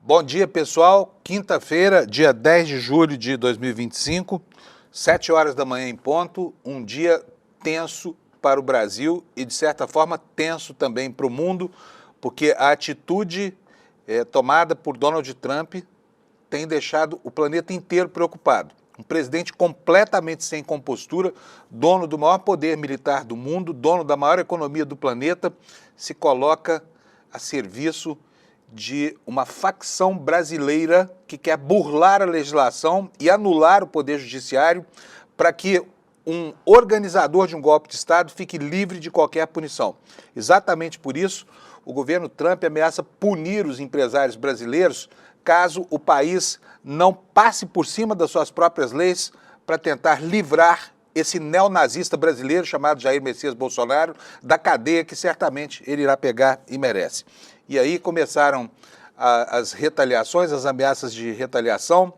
Bom dia, pessoal. Quinta-feira, dia 10 de julho de 2025, 7 horas da manhã em ponto, um dia tenso para o Brasil e, de certa forma, tenso também para o mundo, porque a atitude tomada por Donald Trump tem deixado o planeta inteiro preocupado. Um presidente completamente sem compostura, dono do maior poder militar do mundo, dono da maior economia do planeta, se coloca a serviço de uma facção brasileira que quer burlar a legislação e anular o poder judiciário para que um organizador de um golpe de Estado fique livre de qualquer punição. Exatamente por isso, o governo Trump ameaça punir os empresários brasileiros caso o país não passe por cima das suas próprias leis para tentar livrar esse neonazista brasileiro chamado Jair Messias Bolsonaro da cadeia que certamente ele irá pegar e merece. E aí começaram as retaliações, as ameaças de retaliação.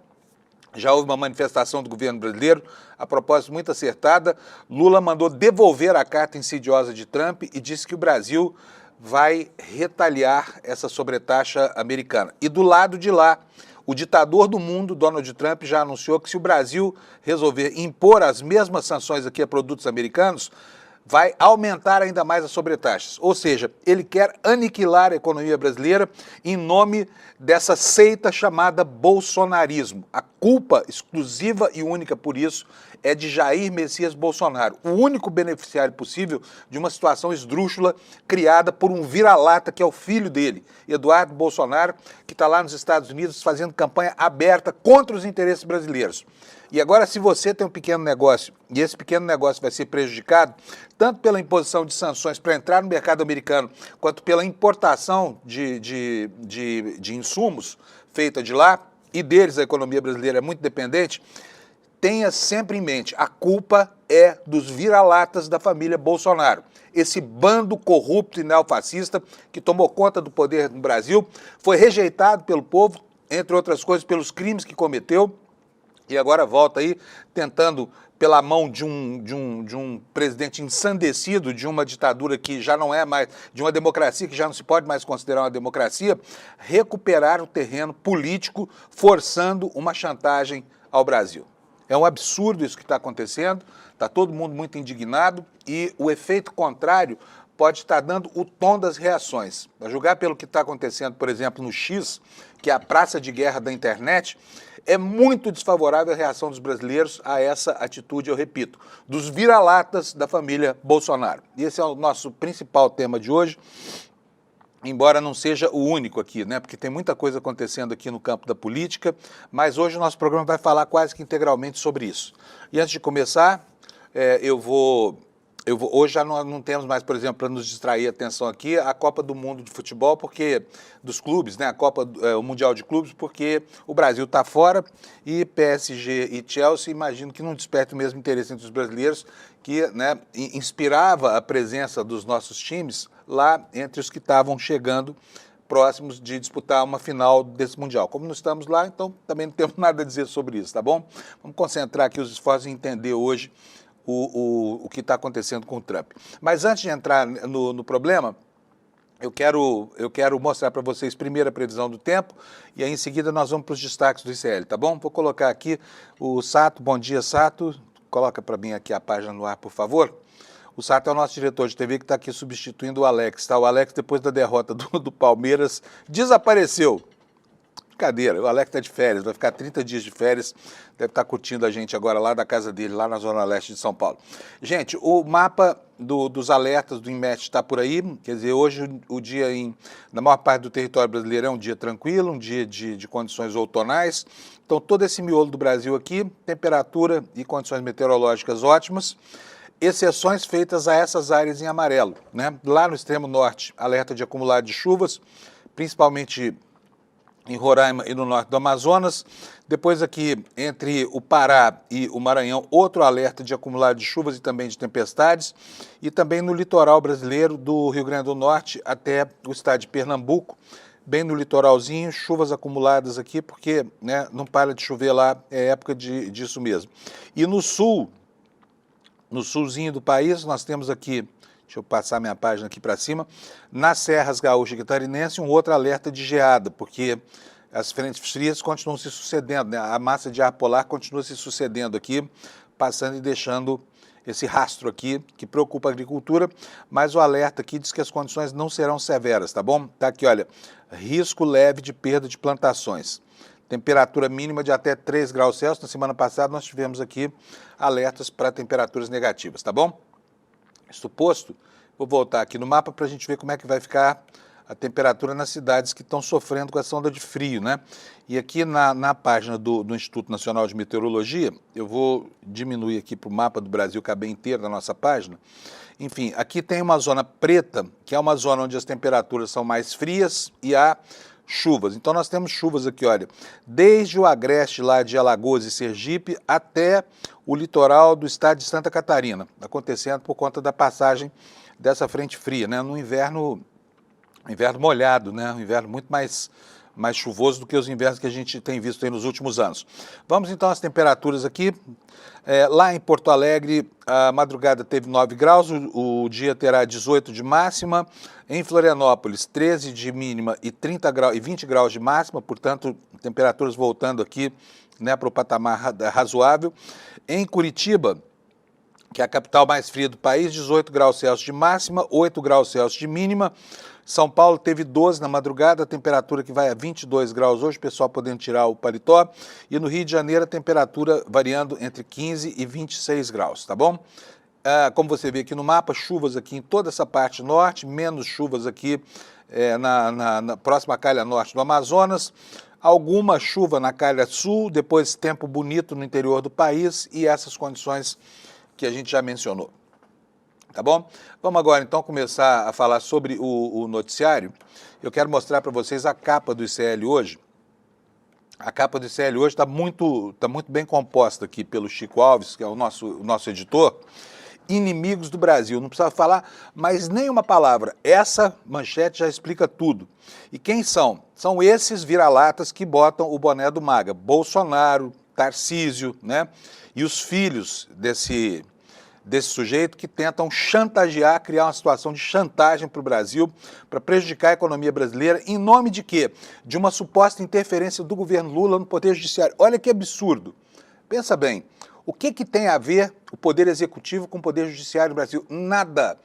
Já houve uma manifestação do governo brasileiro, a propósito muito acertada. Lula mandou devolver a carta insidiosa de Trump e disse que o Brasil vai retaliar essa sobretaxa americana. E do lado de lá, o ditador do mundo, Donald Trump, já anunciou que se o Brasil resolver impor as mesmas sanções aqui a produtos americanos, vai aumentar ainda mais as sobretaxas. Ou seja, ele quer aniquilar a economia brasileira em nome dessa seita chamada bolsonarismo. A culpa exclusiva e única por isso é de Jair Messias Bolsonaro, o único beneficiário possível de uma situação esdrúxula criada por um vira-lata que é o filho dele, Eduardo Bolsonaro, que está lá nos Estados Unidos fazendo campanha aberta contra os interesses brasileiros. E agora, se você tem um pequeno negócio e esse pequeno negócio vai ser prejudicado, tanto pela imposição de sanções para entrar no mercado americano, quanto pela importação de insumos feita de lá, e deles a economia brasileira é muito dependente, tenha sempre em mente, a culpa é dos vira-latas da família Bolsonaro. Esse bando corrupto e neofascista que tomou conta do poder no Brasil, foi rejeitado pelo povo, entre outras coisas, pelos crimes que cometeu, e agora volta aí tentando, pela mão de um presidente ensandecido, de uma ditadura que já não é mais, de uma democracia que já não se pode mais considerar uma democracia, recuperar o terreno político, forçando uma chantagem ao Brasil. É um absurdo isso que está acontecendo, está todo mundo muito indignado e o efeito contrário pode estar dando o tom das reações. A julgar pelo que está acontecendo, por exemplo, no X, que é a praça de guerra da internet, é muito desfavorável a reação dos brasileiros a essa atitude, eu repito, dos vira-latas da família Bolsonaro. E esse é o nosso principal tema de hoje, embora não seja o único aqui, né? Porque tem muita coisa acontecendo aqui no campo da política, mas hoje o nosso programa vai falar quase que integralmente sobre isso. E antes de começar, hoje já não temos mais, por exemplo, para nos distrair a atenção aqui, a Copa do Mundo de Futebol, porque dos clubes, né, o Mundial de Clubes, porque o Brasil está fora e PSG e Chelsea, imagino que não desperta o mesmo interesse entre os brasileiros, que, né, inspirava a presença dos nossos times lá entre os que estavam chegando próximos de disputar uma final desse Mundial. Como não estamos lá, então também não temos nada a dizer sobre isso, tá bom? Vamos concentrar aqui os esforços em entender hoje o que está acontecendo com o Trump. Mas antes de entrar no problema, eu quero mostrar para vocês primeiro a previsão do tempo e aí em seguida nós vamos para os destaques do ICL, tá bom? Vou colocar aqui o Sato. Bom dia, Sato. Coloca para mim aqui a página no ar, por favor. O Sato é o nosso diretor de TV que está aqui substituindo o Alex, tá? O Alex, depois da derrota do Palmeiras, desapareceu. Brincadeira, o Alex está de férias, vai ficar 30 dias de férias, deve estar curtindo a gente agora lá da casa dele, lá na Zona Leste de São Paulo. Gente, o mapa dos alertas do INMET está por aí, quer dizer, hoje o dia na maior parte do território brasileiro é um dia tranquilo, um dia de condições outonais, então todo esse miolo do Brasil aqui, temperatura e condições meteorológicas ótimas, exceções feitas a essas áreas em amarelo, né? Lá no extremo norte, alerta de acumulado de chuvas, principalmente em Roraima e no norte do Amazonas. Depois aqui, entre o Pará e o Maranhão, outro alerta de acumulado de chuvas e também de tempestades. E também no litoral brasileiro, do Rio Grande do Norte até o estado de Pernambuco, bem no litoralzinho, chuvas acumuladas aqui, porque, né, não para de chover lá, é época disso mesmo. E no sul, no sulzinho do país, nós temos aqui, deixa eu passar minha página aqui para cima, nas Serras Gaúcha e Catarinense, um outro alerta de geada, porque as frentes frias continuam se sucedendo, né? A massa de ar polar continua se sucedendo aqui, passando e deixando esse rastro aqui, que preocupa a agricultura, mas o alerta aqui diz que as condições não serão severas, tá bom? Tá aqui, olha, risco leve de perda de plantações. Temperatura mínima de até 3 graus Celsius. Na semana passada nós tivemos aqui alertas para temperaturas negativas, tá bom? Isso posto, vou voltar aqui no mapa para a gente ver como é que vai ficar a temperatura nas cidades que estão sofrendo com essa onda de frio, né? E aqui na página do Instituto Nacional de Meteorologia, eu vou diminuir aqui para o mapa do Brasil caber inteiro na nossa página. Enfim, aqui tem uma zona preta, que é uma zona onde as temperaturas são mais frias e há chuvas. Então nós temos chuvas aqui, olha, desde o agreste lá de Alagoas e Sergipe até o litoral do estado de Santa Catarina, acontecendo por conta da passagem dessa frente fria, né? No inverno molhado, né? Um inverno muito mais chuvoso do que os invernos que a gente tem visto aí nos últimos anos. Vamos então às temperaturas aqui. Lá em Porto Alegre, a madrugada teve 9 graus, o dia terá 18 de máxima. Em Florianópolis, 13 de mínima e 20 graus de máxima, portanto, temperaturas voltando aqui, né, para o patamar razoável. Em Curitiba, que é a capital mais fria do país, 18 graus Celsius de máxima, 8 graus Celsius de mínima. São Paulo teve 12 na madrugada, a temperatura que vai a 22 graus hoje, o pessoal podendo tirar o paletó. E no Rio de Janeiro, a temperatura variando entre 15 e 26 graus, tá bom? Como você vê aqui no mapa, chuvas aqui em toda essa parte norte, menos chuvas aqui na próxima calha norte do Amazonas. Alguma chuva na calha sul, depois tempo bonito no interior do país e essas condições que a gente já mencionou. Tá bom? Vamos agora então começar a falar sobre o noticiário. Eu quero mostrar para vocês a capa do ICL hoje. A capa do ICL hoje está muito bem composta aqui pelo Chico Alves, que é o nosso editor. Inimigos do Brasil. Não precisa falar mais nenhuma palavra. Essa manchete já explica tudo. E quem são? São esses vira-latas que botam o boné do MAGA. Bolsonaro, Tarcísio, né? E os filhos desse sujeito que tentam chantagear, criar uma situação de chantagem para o Brasil, para prejudicar a economia brasileira, em nome de quê? De uma suposta interferência do governo Lula no Poder Judiciário. Olha que absurdo. Pensa bem, o que tem a ver o Poder Executivo com o Poder Judiciário do Brasil? Nada.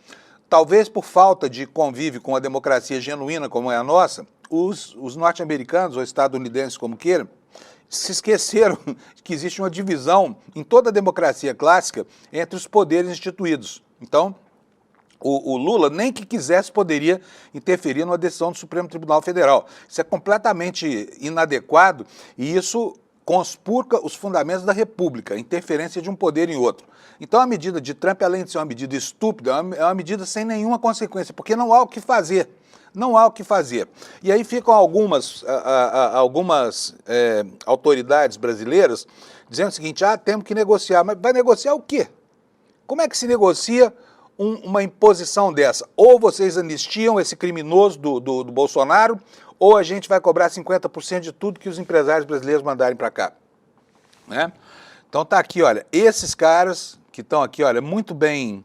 Talvez por falta de convívio com a democracia genuína como é a nossa, os norte-americanos ou estadunidenses, como queiram, se esqueceram que existe uma divisão em toda a democracia clássica entre os poderes instituídos. Então, o Lula, nem que quisesse, poderia interferir numa decisão do Supremo Tribunal Federal. Isso é completamente inadequado e isso conspurca os fundamentos da República, a interferência de um poder em outro. Então, a medida de Trump, além de ser uma medida estúpida, é uma medida sem nenhuma consequência, porque não há o que fazer. Não há o que fazer. E aí ficam algumas autoridades brasileiras dizendo o seguinte, temos que negociar. Mas vai negociar o quê? Como é que se negocia uma imposição dessa? Ou vocês anistiam esse criminoso do Bolsonaro, ou a gente vai cobrar 50% de tudo que os empresários brasileiros mandarem para cá. Né? Então tá aqui, olha, esses caras que estão aqui, olha, muito bem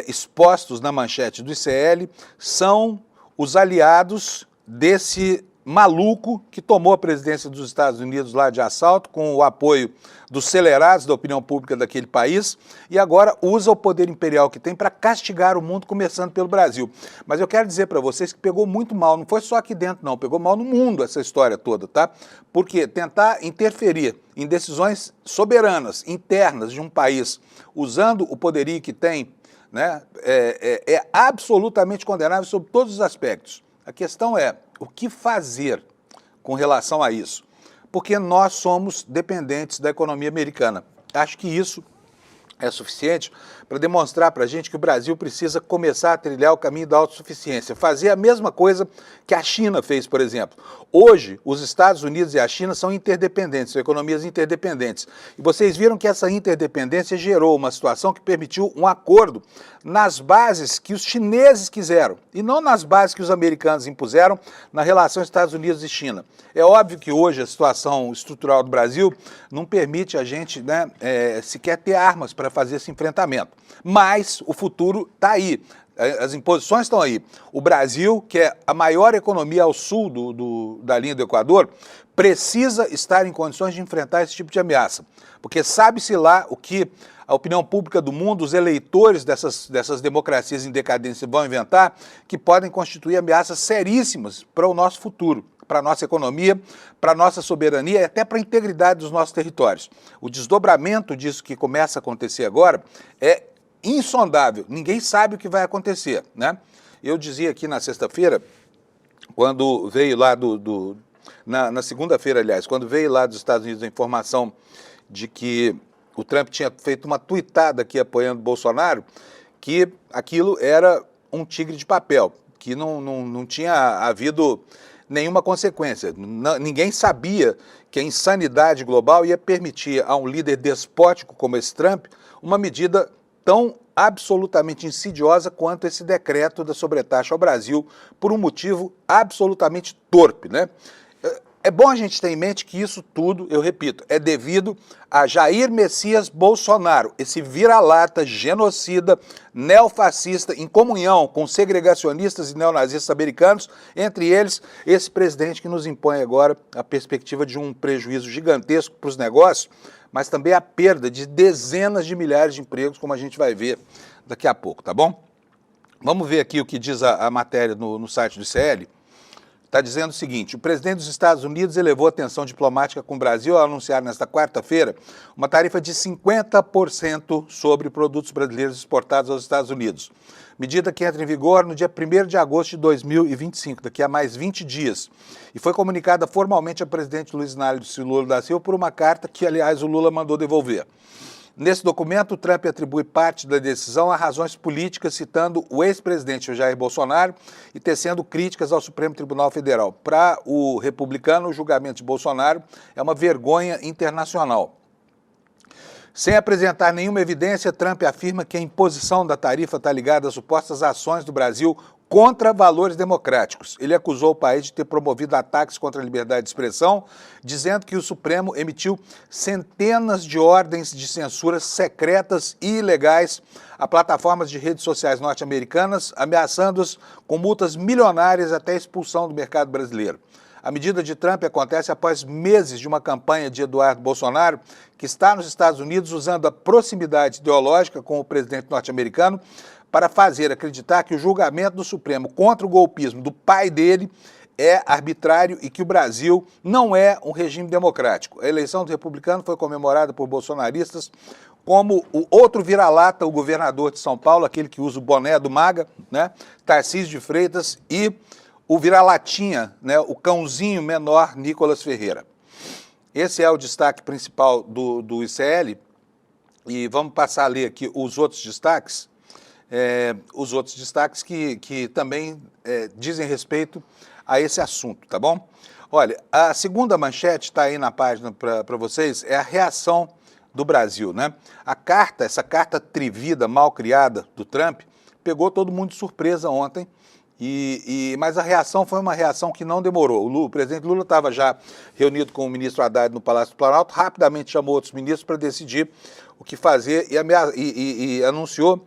expostos na manchete do ICL, são os aliados desse maluco que tomou a presidência dos Estados Unidos lá de assalto, com o apoio dos celerados da opinião pública daquele país, e agora usa o poder imperial que tem para castigar o mundo, começando pelo Brasil. Mas eu quero dizer para vocês que pegou muito mal, não foi só aqui dentro não, pegou mal no mundo essa história toda, tá? Porque tentar interferir em decisões soberanas, internas de um país, usando o poderio que tem, né, é absolutamente condenável sob todos os aspectos. A questão é o que fazer com relação a isso, porque nós somos dependentes da economia americana. Acho que isso é suficiente para demonstrar para a gente que o Brasil precisa começar a trilhar o caminho da autossuficiência, fazer a mesma coisa que a China fez, por exemplo. Hoje, os Estados Unidos e a China são interdependentes, são economias interdependentes. E vocês viram que essa interdependência gerou uma situação que permitiu um acordo nas bases que os chineses quiseram, e não nas bases que os americanos impuseram na relação Estados Unidos e China. É óbvio que hoje a situação estrutural do Brasil não permite a gente, né, sequer ter armas para fazer esse enfrentamento. Mas o futuro está aí. As imposições estão aí. O Brasil, que é a maior economia ao sul da linha do Equador, precisa estar em condições de enfrentar esse tipo de ameaça. Porque sabe-se lá o que a opinião pública do mundo, os eleitores dessas democracias em decadência vão inventar, que podem constituir ameaças seríssimas para o nosso futuro, para a nossa economia, para a nossa soberania e até para a integridade dos nossos territórios. O desdobramento disso que começa a acontecer agora é insondável. Ninguém sabe o que vai acontecer, né? Eu dizia aqui na sexta-feira, quando veio lá na segunda-feira, aliás, quando veio lá dos Estados Unidos a informação de que o Trump tinha feito uma tuitada aqui apoiando o Bolsonaro, que aquilo era um tigre de papel, que não tinha havido nenhuma consequência. Ninguém sabia que a insanidade global ia permitir a um líder despótico como esse Trump uma medida tão absolutamente insidiosa quanto esse decreto da sobretaxa ao Brasil, por um motivo absolutamente torpe, né? É bom a gente ter em mente que isso tudo, eu repito, é devido a Jair Messias Bolsonaro, esse vira-lata, genocida, neofascista, em comunhão com segregacionistas e neonazistas americanos, entre eles esse presidente que nos impõe agora a perspectiva de um prejuízo gigantesco para os negócios, mas também a perda de dezenas de milhares de empregos, como a gente vai ver daqui a pouco, tá bom? Vamos ver aqui o que diz a matéria no site do ICL. Está dizendo o seguinte: o presidente dos Estados Unidos elevou a tensão diplomática com o Brasil ao anunciar nesta quarta-feira uma tarifa de 50% sobre produtos brasileiros exportados aos Estados Unidos. Medida que entra em vigor no dia 1º de agosto de 2025, daqui a mais 20 dias. E foi comunicada formalmente ao presidente Luiz Inácio Lula da Silva por uma carta que, aliás, o Lula mandou devolver. Nesse documento, o Trump atribui parte da decisão a razões políticas, citando o ex-presidente Jair Bolsonaro e tecendo críticas ao Supremo Tribunal Federal. Para o republicano, o julgamento de Bolsonaro é uma vergonha internacional. Sem apresentar nenhuma evidência, Trump afirma que a imposição da tarifa está ligada às supostas ações do Brasil contra valores democráticos. Ele acusou o país de ter promovido ataques contra a liberdade de expressão, dizendo que o Supremo emitiu centenas de ordens de censura secretas e ilegais a plataformas de redes sociais norte-americanas, ameaçando-as com multas milionárias até a expulsão do mercado brasileiro. A medida de Trump acontece após meses de uma campanha de Eduardo Bolsonaro, que está nos Estados Unidos usando a proximidade ideológica com o presidente norte-americano para fazer acreditar que o julgamento do Supremo contra o golpismo do pai dele é arbitrário e que o Brasil não é um regime democrático. A eleição do republicano foi comemorada por bolsonaristas como o outro vira-lata, o governador de São Paulo, aquele que usa o boné do MAGA, né, Tarcísio de Freitas, e o vira-latinha, né, o cãozinho menor, Nicolas Ferreira. Esse é o destaque principal do ICL, e vamos passar a ler aqui os outros destaques. Que também dizem respeito a esse assunto, tá bom? Olha, a segunda manchete está aí na página para vocês, é a reação do Brasil, né? Essa carta atrevida, mal criada do Trump, pegou todo mundo de surpresa ontem, mas a reação foi uma reação que não demorou. O presidente Lula estava já reunido com o ministro Haddad no Palácio do Planalto, rapidamente chamou outros ministros para decidir o que fazer e anunciou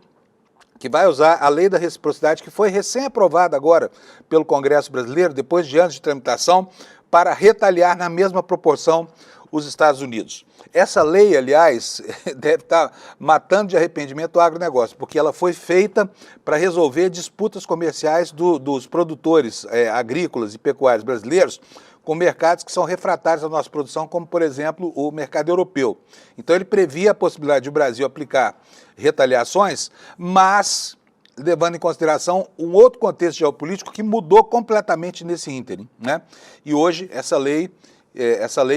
que vai usar a lei da reciprocidade, que foi recém-aprovada agora pelo Congresso brasileiro, depois de anos de tramitação, para retaliar na mesma proporção os Estados Unidos. Essa lei, aliás, deve estar matando de arrependimento o agronegócio, porque ela foi feita para resolver disputas comerciais dos produtores agrícolas e pecuários brasileiros com mercados que são refratários à nossa produção, como, por exemplo, o mercado europeu. Então, ele previa a possibilidade de o Brasil aplicar retaliações, mas levando em consideração um outro contexto geopolítico que mudou completamente nesse ínterim, né? E hoje, essa lei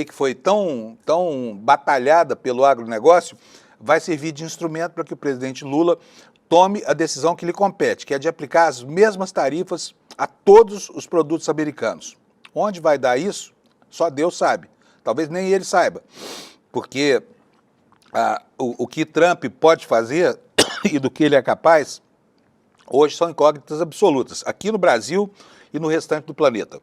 que foi tão batalhada pelo agronegócio, vai servir de instrumento para que o presidente Lula tome a decisão que lhe compete, que é de aplicar as mesmas tarifas a todos os produtos americanos. Onde vai dar isso? Só Deus sabe. Talvez nem ele saiba. Porque o que Trump pode fazer e do que ele é capaz, hoje são incógnitas absolutas, aqui no Brasil e no restante do planeta.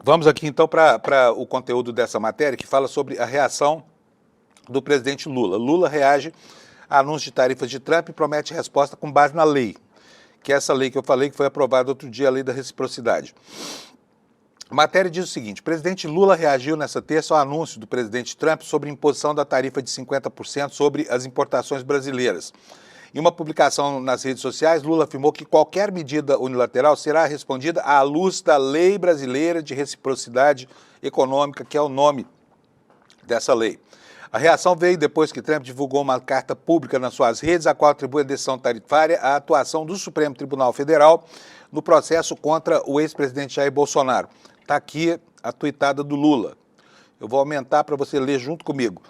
Vamos aqui então para o conteúdo dessa matéria, que fala sobre a reação do presidente Lula. Lula reage anúncio de tarifas de Trump e promete resposta com base na lei, que é essa lei que eu falei que foi aprovada outro dia, a lei da reciprocidade. A matéria diz o seguinte: o presidente Lula reagiu nesta terça ao anúncio do presidente Trump sobre imposição da tarifa de 50% sobre as importações brasileiras. Em uma publicação nas redes sociais, Lula afirmou que qualquer medida unilateral será respondida à luz da Lei Brasileira de Reciprocidade Econômica, que é o nome dessa lei. A reação veio depois que Trump divulgou uma carta pública nas suas redes, a qual atribui a decisão tarifária à atuação do Supremo Tribunal Federal no processo contra o ex-presidente Jair Bolsonaro. Está aqui a tuitada do Lula. Eu vou aumentar para você ler junto comigo.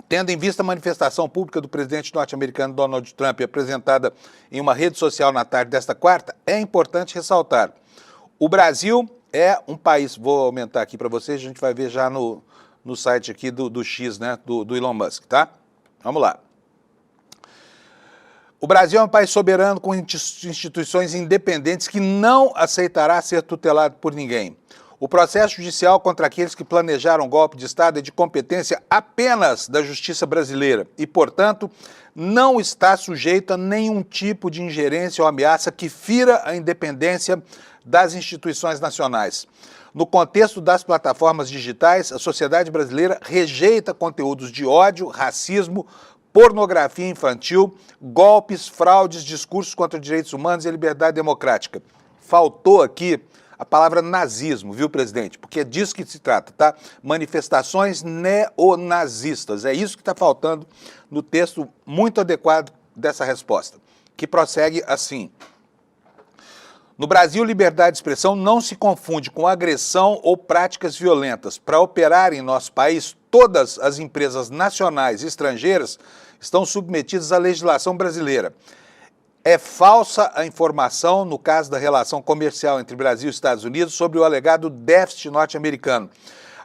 Tendo em vista a manifestação pública do presidente norte-americano Donald Trump apresentada em uma rede social na tarde desta quarta, é importante ressaltar: o Brasil é um país, vou aumentar aqui para vocês, a gente vai ver já no site aqui do X, né, do Elon Musk, tá? Vamos lá. O Brasil é um país soberano com instituições independentes que não aceitará ser tutelado por ninguém. O processo judicial contra aqueles que planejaram o golpe de Estado é de competência apenas da justiça brasileira e, portanto, não está sujeito a nenhum tipo de ingerência ou ameaça que fira a independência das instituições nacionais. No contexto das plataformas digitais, a sociedade brasileira rejeita conteúdos de ódio, racismo, pornografia infantil, golpes, fraudes, discursos contra direitos humanos e a liberdade democrática. Faltou aqui a palavra nazismo, viu, presidente? Porque é disso que se trata, tá? Manifestações neonazistas. É isso que está faltando no texto muito adequado dessa resposta, que prossegue assim: no Brasil, liberdade de expressão não se confunde com agressão ou práticas violentas. Para operar em nosso país, todas as empresas nacionais e estrangeiras estão submetidas à legislação brasileira. É falsa a informação, no caso da relação comercial entre Brasil e Estados Unidos, sobre o alegado déficit norte-americano.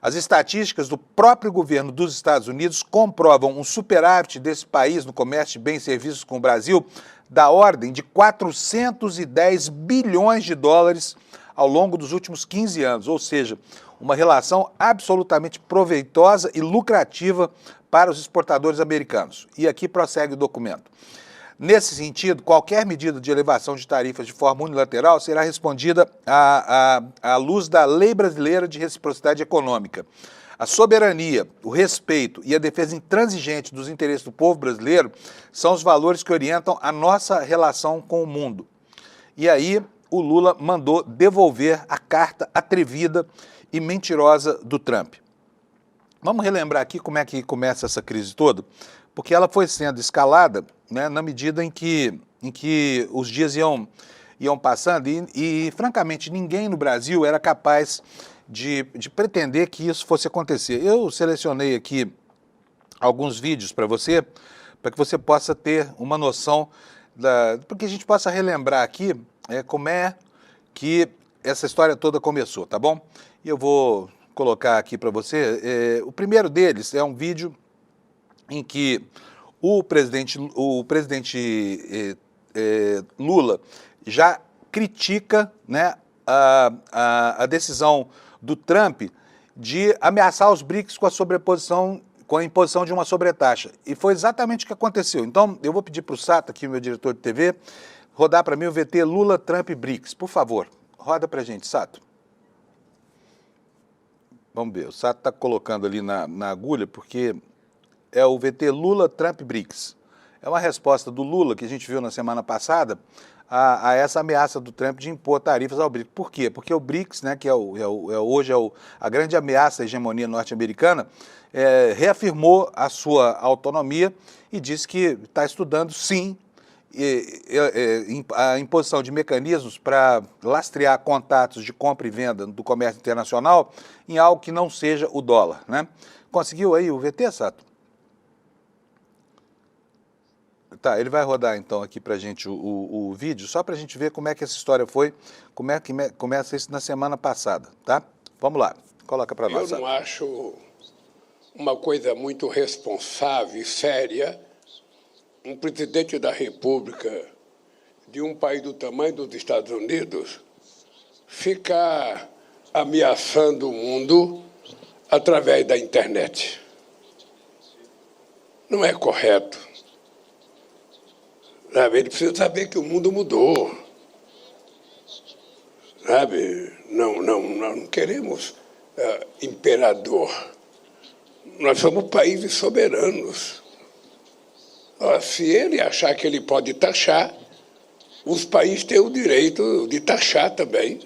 As estatísticas do próprio governo dos Estados Unidos comprovam um superávit desse país no comércio de bens e serviços com o Brasil da ordem de 410 bilhões de dólares ao longo dos últimos 15 anos, ou seja, uma relação absolutamente proveitosa e lucrativa para os exportadores americanos. E aqui prossegue o documento. Nesse sentido, qualquer medida de elevação de tarifas de forma unilateral será respondida à luz da Lei Brasileira de Reciprocidade Econômica. A soberania, o respeito e a defesa intransigente dos interesses do povo brasileiro são os valores que orientam a nossa relação com o mundo. E aí o Lula mandou devolver a carta atrevida e mentirosa do Trump. Vamos relembrar aqui como é que começa essa crise toda, porque ela foi sendo escalada, né, na medida em que os dias iam passando e, francamente, ninguém no Brasil era capaz de pretender que isso fosse acontecer. Eu selecionei aqui alguns vídeos para que você possa ter uma noção, porque a gente possa relembrar aqui como é que essa história toda começou, tá bom? E eu vou colocar aqui para você, o primeiro deles é um vídeo em que o presidente Lula já critica, né, a decisão do Trump de ameaçar os BRICS com a imposição de uma sobretaxa. E foi exatamente o que aconteceu. Então, eu vou pedir para o Sato, aqui, meu diretor de TV, rodar para mim o VT Lula, Trump e BRICS. Por favor, roda para a gente, Sato. Vamos ver, o Sato está colocando ali na agulha, porque é o VT Lula, Trump, BRICS. É uma resposta do Lula, que a gente viu na semana passada, a essa ameaça do Trump de impor tarifas ao BRICS. Por quê? Porque o BRICS, né, que hoje é a grande ameaça à hegemonia norte-americana, reafirmou a sua autonomia e disse que está estudando, sim, a imposição de mecanismos para lastrear contatos de compra e venda do comércio internacional em algo que não seja o dólar, né? Conseguiu aí o VT, Sato? Tá, ele vai rodar então aqui para a gente o vídeo, só para a gente ver como é que essa história foi, como é que começa isso na semana passada, tá? Vamos lá, coloca para nós. Eu não acho uma coisa muito responsável e séria um presidente da República de um país do tamanho dos Estados Unidos ficar ameaçando o mundo através da internet. Não é correto. Sabe? Ele precisa saber que o mundo mudou. Sabe? Nós não queremos imperador. Nós somos países soberanos. Se ele achar que ele pode taxar, os países têm o direito de taxar também.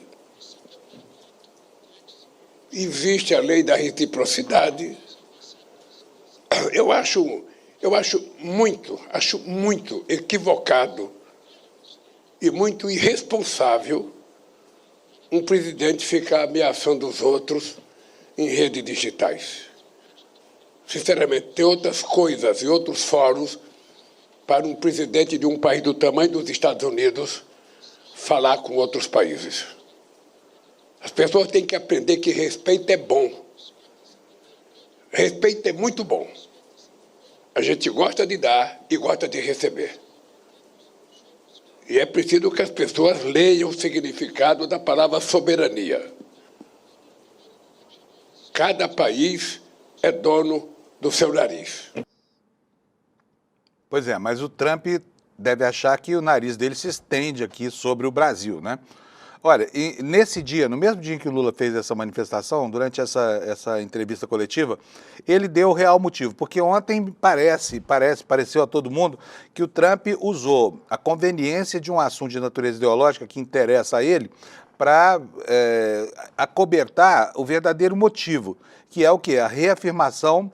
Existe a lei da reciprocidade. Eu acho muito equivocado e muito irresponsável um presidente ficar ameaçando os outros em redes digitais. Sinceramente, tem outras coisas e outros fóruns para um presidente de um país do tamanho dos Estados Unidos falar com outros países. As pessoas têm que aprender que respeito é bom. Respeito é muito bom. A gente gosta de dar e gosta de receber. E é preciso que as pessoas leiam o significado da palavra soberania. Cada país é dono do seu nariz. Pois é, mas o Trump deve achar que o nariz dele se estende aqui sobre o Brasil, né? Olha, e nesse dia, no mesmo dia em que o Lula fez essa manifestação, durante essa entrevista coletiva, ele deu o real motivo, porque ontem pareceu a todo mundo que o Trump usou a conveniência de um assunto de natureza ideológica que interessa a ele para acobertar o verdadeiro motivo, que é o quê? A reafirmação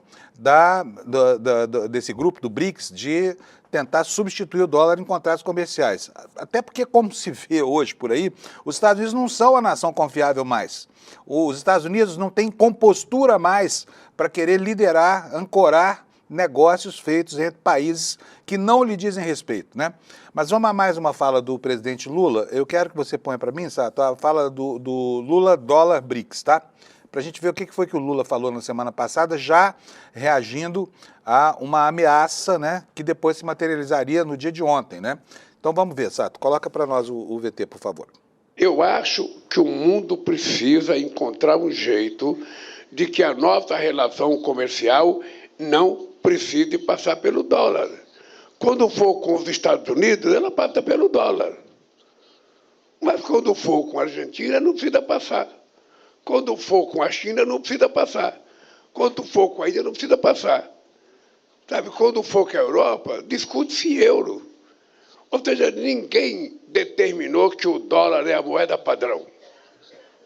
desse grupo, do BRICS, de tentar substituir o dólar em contratos comerciais. Até porque, como se vê hoje por aí, os Estados Unidos não são a nação confiável mais. Os Estados Unidos não têm compostura mais para querer liderar, ancorar negócios feitos entre países que não lhe dizem respeito, né? Mas vamos a mais uma fala do presidente Lula. Eu quero que você ponha para mim, Sato, a fala do Lula dólar BRICS, tá? Para a gente ver o que foi que o Lula falou na semana passada, já reagindo a uma ameaça, né, que depois se materializaria no dia de ontem, né? Então vamos ver, Sato, coloca para nós o VT, por favor. Eu acho que o mundo precisa encontrar um jeito de que a nossa relação comercial não precise passar pelo dólar. Quando for com os Estados Unidos, ela passa pelo dólar. Mas quando for com a Argentina, não precisa passar. Quando for com a China, não precisa passar. Quando for com a Índia, não precisa passar. Sabe, quando for com a Europa, discute-se euro. Ou seja, ninguém determinou que o dólar é a moeda padrão.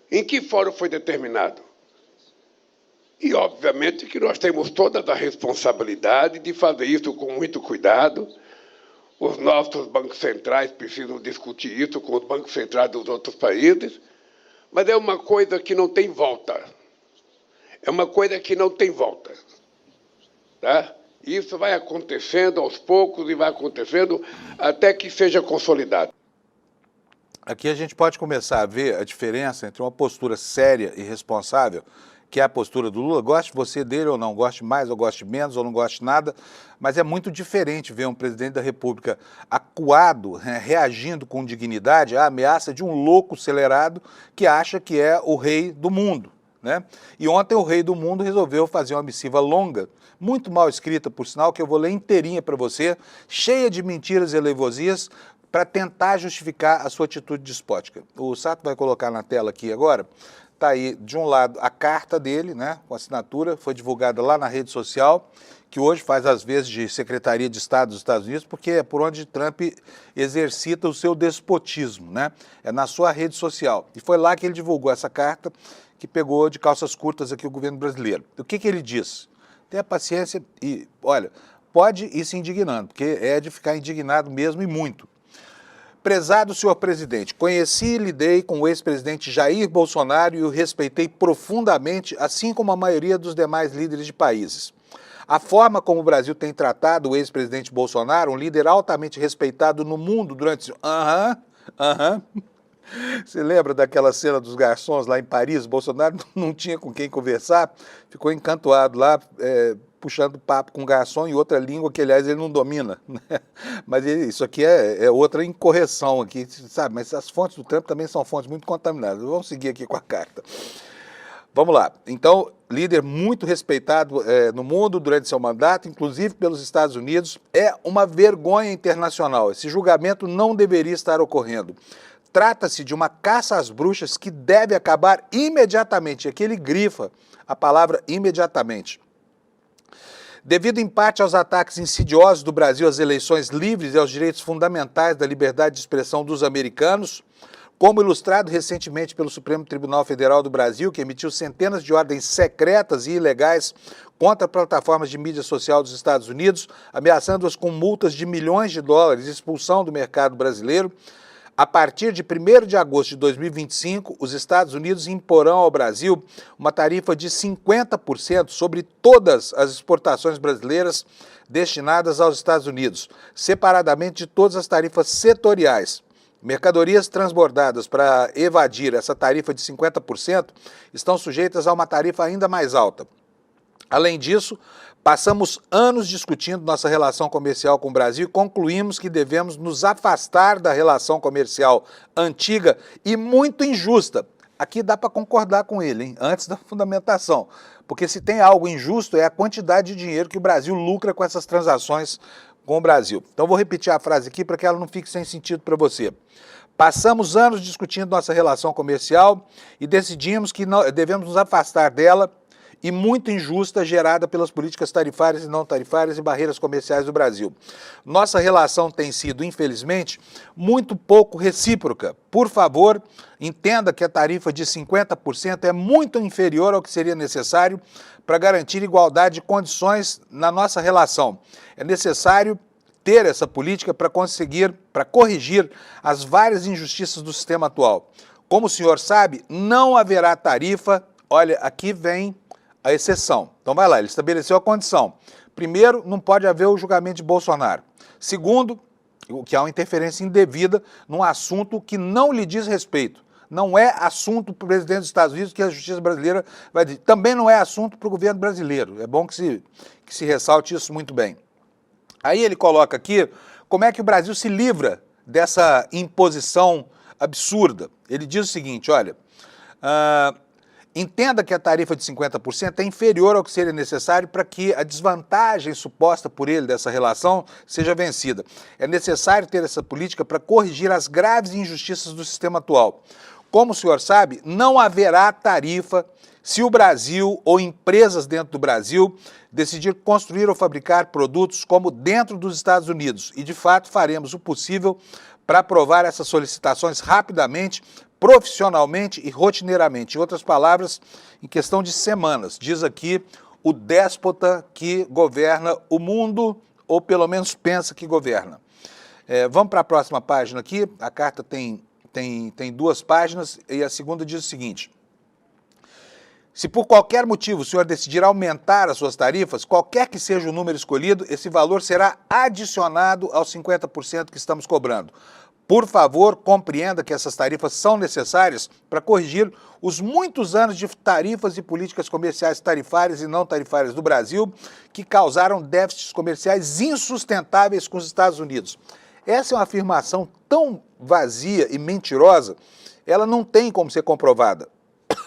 Em que fórum foi determinado? E, obviamente, que nós temos toda a responsabilidade de fazer isso com muito cuidado. Os nossos bancos centrais precisam discutir isso com os bancos centrais dos outros países. Mas é uma coisa que não tem volta. É uma coisa que não tem volta. Tá? Isso vai acontecendo aos poucos e vai acontecendo até que seja consolidado. Aqui a gente pode começar a ver a diferença entre uma postura séria e responsável, que é a postura do Lula, goste você dele ou não, goste mais ou goste menos ou não goste nada, mas é muito diferente ver um presidente da República acuado, reagindo com dignidade à ameaça de um louco acelerado que acha que é o rei do mundo, né? E ontem o rei do mundo resolveu fazer uma missiva longa, muito mal escrita, por sinal, que eu vou ler inteirinha para você, cheia de mentiras e alevosias, para tentar justificar a sua atitude despótica. O Sato vai colocar na tela aqui agora. Está aí, de um lado, a carta dele, né, com assinatura, foi divulgada lá na rede social, que hoje faz as vezes de Secretaria de Estado dos Estados Unidos, porque é por onde Trump exercita o seu despotismo, né? É na sua rede social. E foi lá que ele divulgou essa carta, que pegou de calças curtas aqui o governo brasileiro. O que ele diz? Tenha paciência e, olha, pode ir se indignando, porque é de ficar indignado mesmo e muito. Prezado senhor presidente, conheci e lidei com o ex-presidente Jair Bolsonaro e o respeitei profundamente, assim como a maioria dos demais líderes de países. A forma como o Brasil tem tratado o ex-presidente Bolsonaro, um líder altamente respeitado no mundo durante... Você lembra daquela cena dos garçons lá em Paris? Bolsonaro não tinha com quem conversar, ficou encantoado lá, puxando papo com garçom em outra língua que, aliás, ele não domina, né? Mas isso aqui é outra incorreção aqui, sabe? Mas as fontes do Trump também são fontes muito contaminadas. Vamos seguir aqui com a carta. Vamos lá. Então, líder muito respeitado no mundo durante seu mandato, inclusive pelos Estados Unidos. É uma vergonha internacional. Esse julgamento não deveria estar ocorrendo. Trata-se de uma caça às bruxas que deve acabar imediatamente. Aqui ele grifa a palavra imediatamente. Devido em parte aos ataques insidiosos do Brasil às eleições livres e aos direitos fundamentais da liberdade de expressão dos americanos, como ilustrado recentemente pelo Supremo Tribunal Federal do Brasil, que emitiu centenas de ordens secretas e ilegais contra plataformas de mídia social dos Estados Unidos, ameaçando-as com multas de milhões de dólares e expulsão do mercado brasileiro, a partir de 1º de agosto de 2025, os Estados Unidos imporão ao Brasil uma tarifa de 50% sobre todas as exportações brasileiras destinadas aos Estados Unidos, separadamente de todas as tarifas setoriais. Mercadorias transbordadas para evadir essa tarifa de 50% estão sujeitas a uma tarifa ainda mais alta. Além disso, passamos anos discutindo nossa relação comercial com o Brasil e concluímos que devemos nos afastar da relação comercial antiga e muito injusta. Aqui dá para concordar com ele, hein? Antes da fundamentação. Porque se tem algo injusto é a quantidade de dinheiro que o Brasil lucra com essas transações com o Brasil. Então vou repetir a frase aqui para que ela não fique sem sentido para você. Passamos anos discutindo nossa relação comercial e decidimos que devemos nos afastar dela e muito injusta gerada pelas políticas tarifárias e não tarifárias e barreiras comerciais do Brasil. Nossa relação tem sido, infelizmente, muito pouco recíproca. Por favor, entenda que a tarifa de 50% é muito inferior ao que seria necessário para garantir igualdade de condições na nossa relação. É necessário ter essa política para corrigir as várias injustiças do sistema atual. Como o senhor sabe, não haverá tarifa. Olha, aqui vem a exceção. Então vai lá, ele estabeleceu a condição. Primeiro, não pode haver o julgamento de Bolsonaro. Segundo, que há uma interferência indevida num assunto que não lhe diz respeito. Não é assunto para o presidente dos Estados Unidos que a justiça brasileira vai dizer. Também não é assunto para o governo brasileiro. É bom que se ressalte isso muito bem. Aí ele coloca aqui como é que o Brasil se livra dessa imposição absurda. Ele diz o seguinte, olha, entenda que a tarifa de 50% é inferior ao que seria necessário para que a desvantagem suposta por ele dessa relação seja vencida. É necessário ter essa política para corrigir as graves injustiças do sistema atual. Como o senhor sabe, não haverá tarifa se o Brasil ou empresas dentro do Brasil decidir construir ou fabricar produtos como dentro dos Estados Unidos. E, de fato, faremos o possível para aprovar essas solicitações rapidamente, profissionalmente e rotineiramente. Em outras palavras, em questão de semanas. Diz aqui o déspota que governa o mundo, ou pelo menos pensa que governa. Vamos para a próxima página aqui. A carta tem 2 páginas e a segunda diz o seguinte. Se por qualquer motivo o senhor decidir aumentar as suas tarifas, qualquer que seja o número escolhido, esse valor será adicionado aos 50% que estamos cobrando. Por favor, compreenda que essas tarifas são necessárias para corrigir os muitos anos de tarifas e políticas comerciais tarifárias e não tarifárias do Brasil que causaram déficits comerciais insustentáveis com os Estados Unidos. Essa é uma afirmação tão vazia e mentirosa, ela não tem como ser comprovada.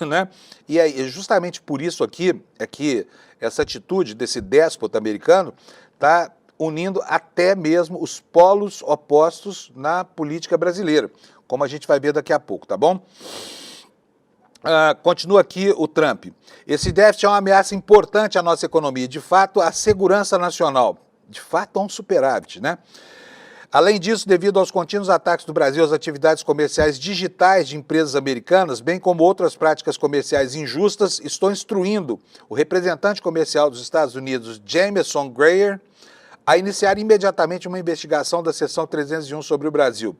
Né? E é justamente por isso aqui, é que essa atitude desse déspota americano está unindo até mesmo os polos opostos na política brasileira, como a gente vai ver daqui a pouco, tá bom? Continua aqui o Trump. Esse déficit é uma ameaça importante à nossa economia, de fato, à segurança nacional. De fato, há um superávit, né? Além disso, devido aos contínuos ataques do Brasil às atividades comerciais digitais de empresas americanas, bem como outras práticas comerciais injustas, estou instruindo o representante comercial dos Estados Unidos, Jameson Greer, a iniciar imediatamente uma investigação da seção 301 sobre o Brasil.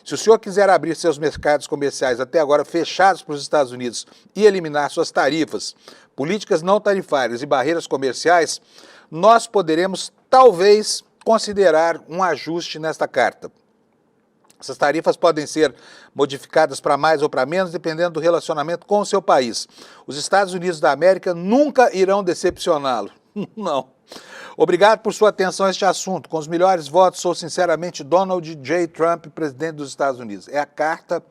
Se o senhor quiser abrir seus mercados comerciais até agora fechados para os Estados Unidos e eliminar suas tarifas, políticas não tarifárias e barreiras comerciais, nós poderemos, talvez, considerar um ajuste nesta carta. Essas tarifas podem ser modificadas para mais ou para menos, dependendo do relacionamento com o seu país. Os Estados Unidos da América nunca irão decepcioná-lo. Não. Obrigado por sua atenção a este assunto. Com os melhores votos, sou sinceramente Donald J. Trump, presidente dos Estados Unidos. É a carta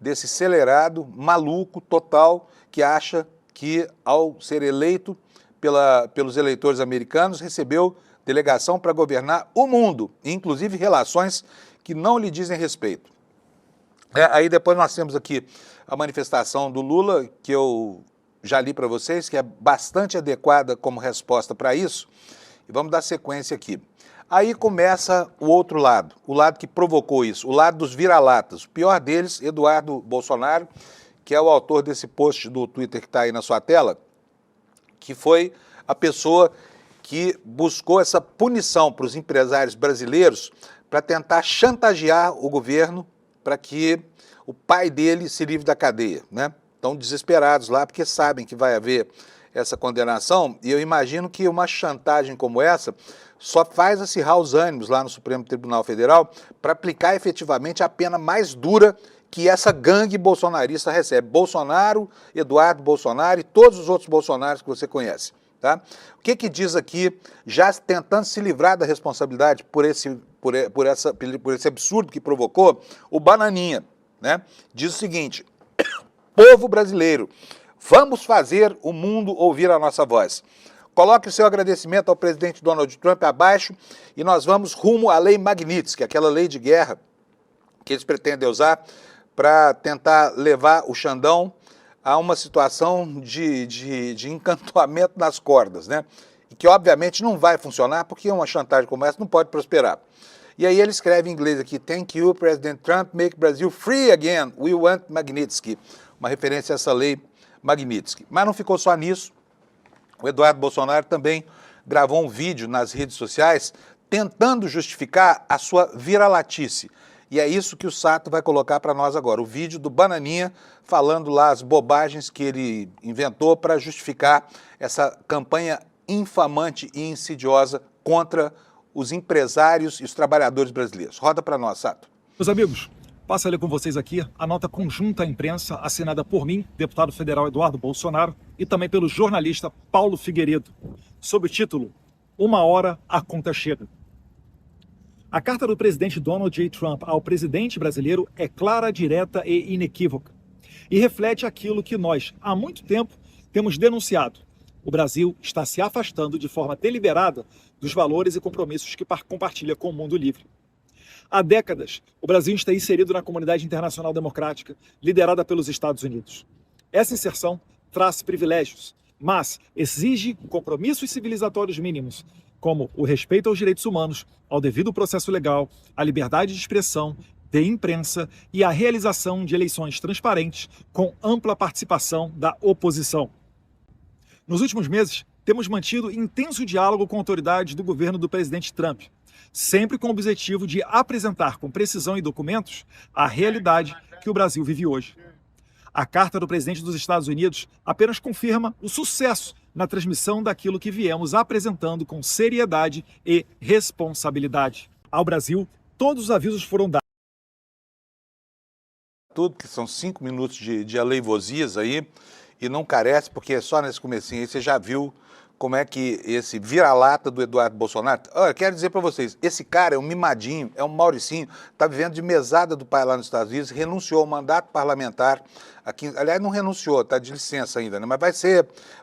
desse acelerado, maluco, total, que acha que, ao ser eleito pelos eleitores americanos, recebeu delegação para governar o mundo, inclusive relações que não lhe dizem respeito. Aí depois nós temos aqui a manifestação do Lula, que eu já li para vocês, que é bastante adequada como resposta para isso, e vamos dar sequência aqui. Aí começa o outro lado, o lado que provocou isso, o lado dos vira-latas. O pior deles, Eduardo Bolsonaro, que é o autor desse post do Twitter que está aí na sua tela, que foi a pessoa que buscou essa punição para os empresários brasileiros para tentar chantagear o governo para que o pai dele se livre da cadeia, né? Estão desesperados lá porque sabem que vai haver essa condenação, e eu imagino que uma chantagem como essa só faz acirrar os ânimos lá no Supremo Tribunal Federal para aplicar efetivamente a pena mais dura que essa gangue bolsonarista recebe. Bolsonaro, Eduardo Bolsonaro e todos os outros Bolsonaros que você conhece. Tá? O que diz aqui, já tentando se livrar da responsabilidade por esse absurdo que provocou, o Bananinha, né? Diz o seguinte: povo brasileiro, vamos fazer o mundo ouvir a nossa voz. Coloque o seu agradecimento ao presidente Donald Trump abaixo e nós vamos rumo à lei Magnitsky, aquela lei de guerra que eles pretendem usar para tentar levar o Xandão a uma situação de encantamento nas cordas, né? E que obviamente não vai funcionar, porque uma chantagem como essa não pode prosperar. E aí ele escreve em inglês aqui: Thank you, President Trump, make Brazil free again, we want Magnitsky. Uma referência a essa lei Magnitsky. Mas não ficou só nisso. O Eduardo Bolsonaro também gravou um vídeo nas redes sociais tentando justificar a sua viralatice. E é isso que o Sato vai colocar para nós agora, o vídeo do Bananinha falando lá as bobagens que ele inventou para justificar essa campanha infamante e insidiosa contra os empresários e os trabalhadores brasileiros. Roda para nós, Sato. Meus amigos, passo a ler com vocês aqui a nota conjunta à imprensa assinada por mim, deputado federal Eduardo Bolsonaro, e também pelo jornalista Paulo Figueiredo, sob o título "Uma hora a conta chega". A carta do presidente Donald J. Trump ao presidente brasileiro é clara, direta e inequívoca, e reflete aquilo que nós, há muito tempo, temos denunciado. O Brasil está se afastando de forma deliberada dos valores e compromissos que compartilha com o mundo livre. Há décadas, o Brasil está inserido na comunidade internacional democrática, liderada pelos Estados Unidos. Essa inserção traz privilégios, mas exige compromissos civilizatórios mínimos, como o respeito aos direitos humanos, ao devido processo legal, à liberdade de expressão, de imprensa e à realização de eleições transparentes com ampla participação da oposição. Nos últimos meses, temos mantido intenso diálogo com autoridades do governo do presidente Trump, sempre com o objetivo de apresentar com precisão e documentos a realidade que o Brasil vive hoje. A carta do presidente dos Estados Unidos apenas confirma o sucesso na transmissão daquilo que viemos apresentando com seriedade e responsabilidade. Ao Brasil, todos os avisos foram dados. Tudo que são 5 minutos de aleivosias aí, e não carece, porque só nesse comecinho aí você já viu como é que esse vira-lata do Eduardo Bolsonaro... Olha, quero dizer para vocês, esse cara é um mimadinho, é um Mauricinho, está vivendo de mesada do pai lá nos Estados Unidos, renunciou ao mandato parlamentar aqui, aliás, não renunciou, está de licença ainda, né? Mas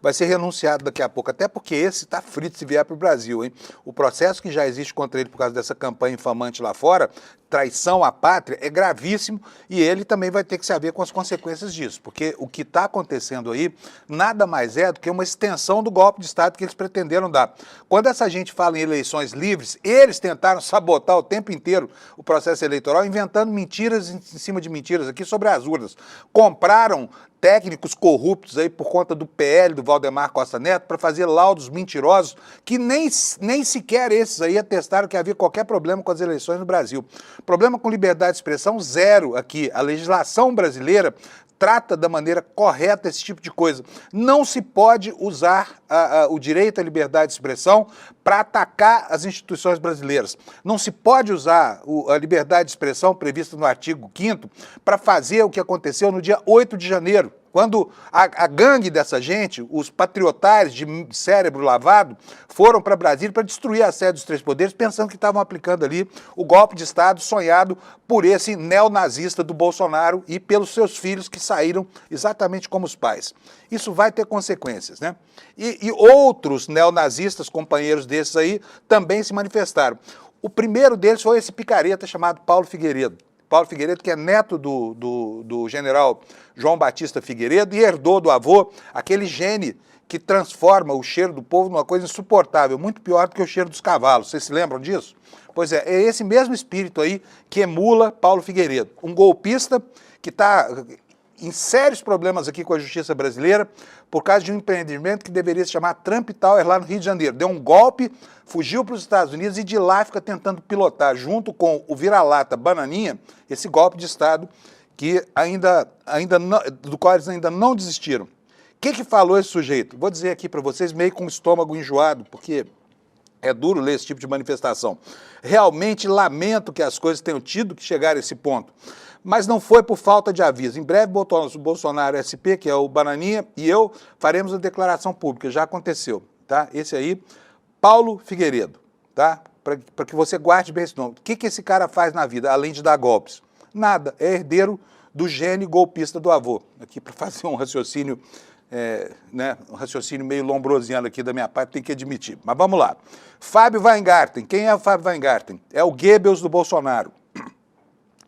vai ser renunciado daqui a pouco, até porque esse está frito se vier para o Brasil, hein? O processo que já existe contra ele por causa dessa campanha infamante lá fora, traição à pátria, é gravíssimo, e ele também vai ter que se haver com as consequências disso, porque o que está acontecendo aí nada mais é do que uma extensão do golpe de Estado que eles pretenderam dar. Quando essa gente fala em eleições livres, eles tentaram sabotar o tempo inteiro o processo eleitoral, inventando mentiras em cima de mentiras aqui sobre as urnas. Compraram técnicos corruptos aí por conta do PL do Valdemar Costa Neto para fazer laudos mentirosos que nem sequer esses aí atestaram que havia qualquer problema com as eleições no Brasil. Problema com liberdade de expressão, zero aqui. A legislação brasileira trata da maneira correta esse tipo de coisa. Não se pode usar o direito à liberdade de expressão para atacar as instituições brasileiras. Não se pode usar a liberdade de expressão prevista no artigo 5º para fazer o que aconteceu no dia 8 de janeiro, Quando a gangue dessa gente, os patriotários de cérebro lavado, foram para Brasília para destruir a sede dos Três Poderes, pensando que estavam aplicando ali o golpe de Estado sonhado por esse neonazista do Bolsonaro e pelos seus filhos que saíram exatamente como os pais. Isso vai ter consequências, né? E outros neonazistas, companheiros desses aí, também se manifestaram. O primeiro deles foi esse picareta chamado Paulo Figueiredo. Paulo Figueiredo, que é neto do general João Batista Figueiredo e herdou do avô aquele gene que transforma o cheiro do povo numa coisa insuportável, muito pior do que o cheiro dos cavalos. Vocês se lembram disso? Pois é esse mesmo espírito aí que emula Paulo Figueiredo, um golpista que está em sérios problemas aqui com a justiça brasileira por causa de um empreendimento que deveria se chamar Trump Tower lá no Rio de Janeiro. Deu um golpe, fugiu para os Estados Unidos e de lá fica tentando pilotar, junto com o vira-lata Bananinha, esse golpe de Estado que do qual eles ainda não desistiram. O que falou esse sujeito? Vou dizer aqui para vocês, meio com o estômago enjoado, porque é duro ler esse tipo de manifestação. Realmente lamento que as coisas tenham tido que chegar a esse ponto. Mas não foi por falta de aviso. Em breve, o Bolsonaro SP, que é o Bananinha, e eu faremos a declaração pública. Já aconteceu, tá? Esse aí, Paulo Figueiredo, tá? Para que você guarde bem esse nome. O que esse cara faz na vida, além de dar golpes? Nada. É herdeiro do gene golpista do avô. Aqui, para fazer um raciocínio, um raciocínio meio lombrosiano aqui da minha parte, tem que admitir. Mas vamos lá. Fábio Weingarten. Quem é o Fábio Weingarten? É o Goebbels do Bolsonaro.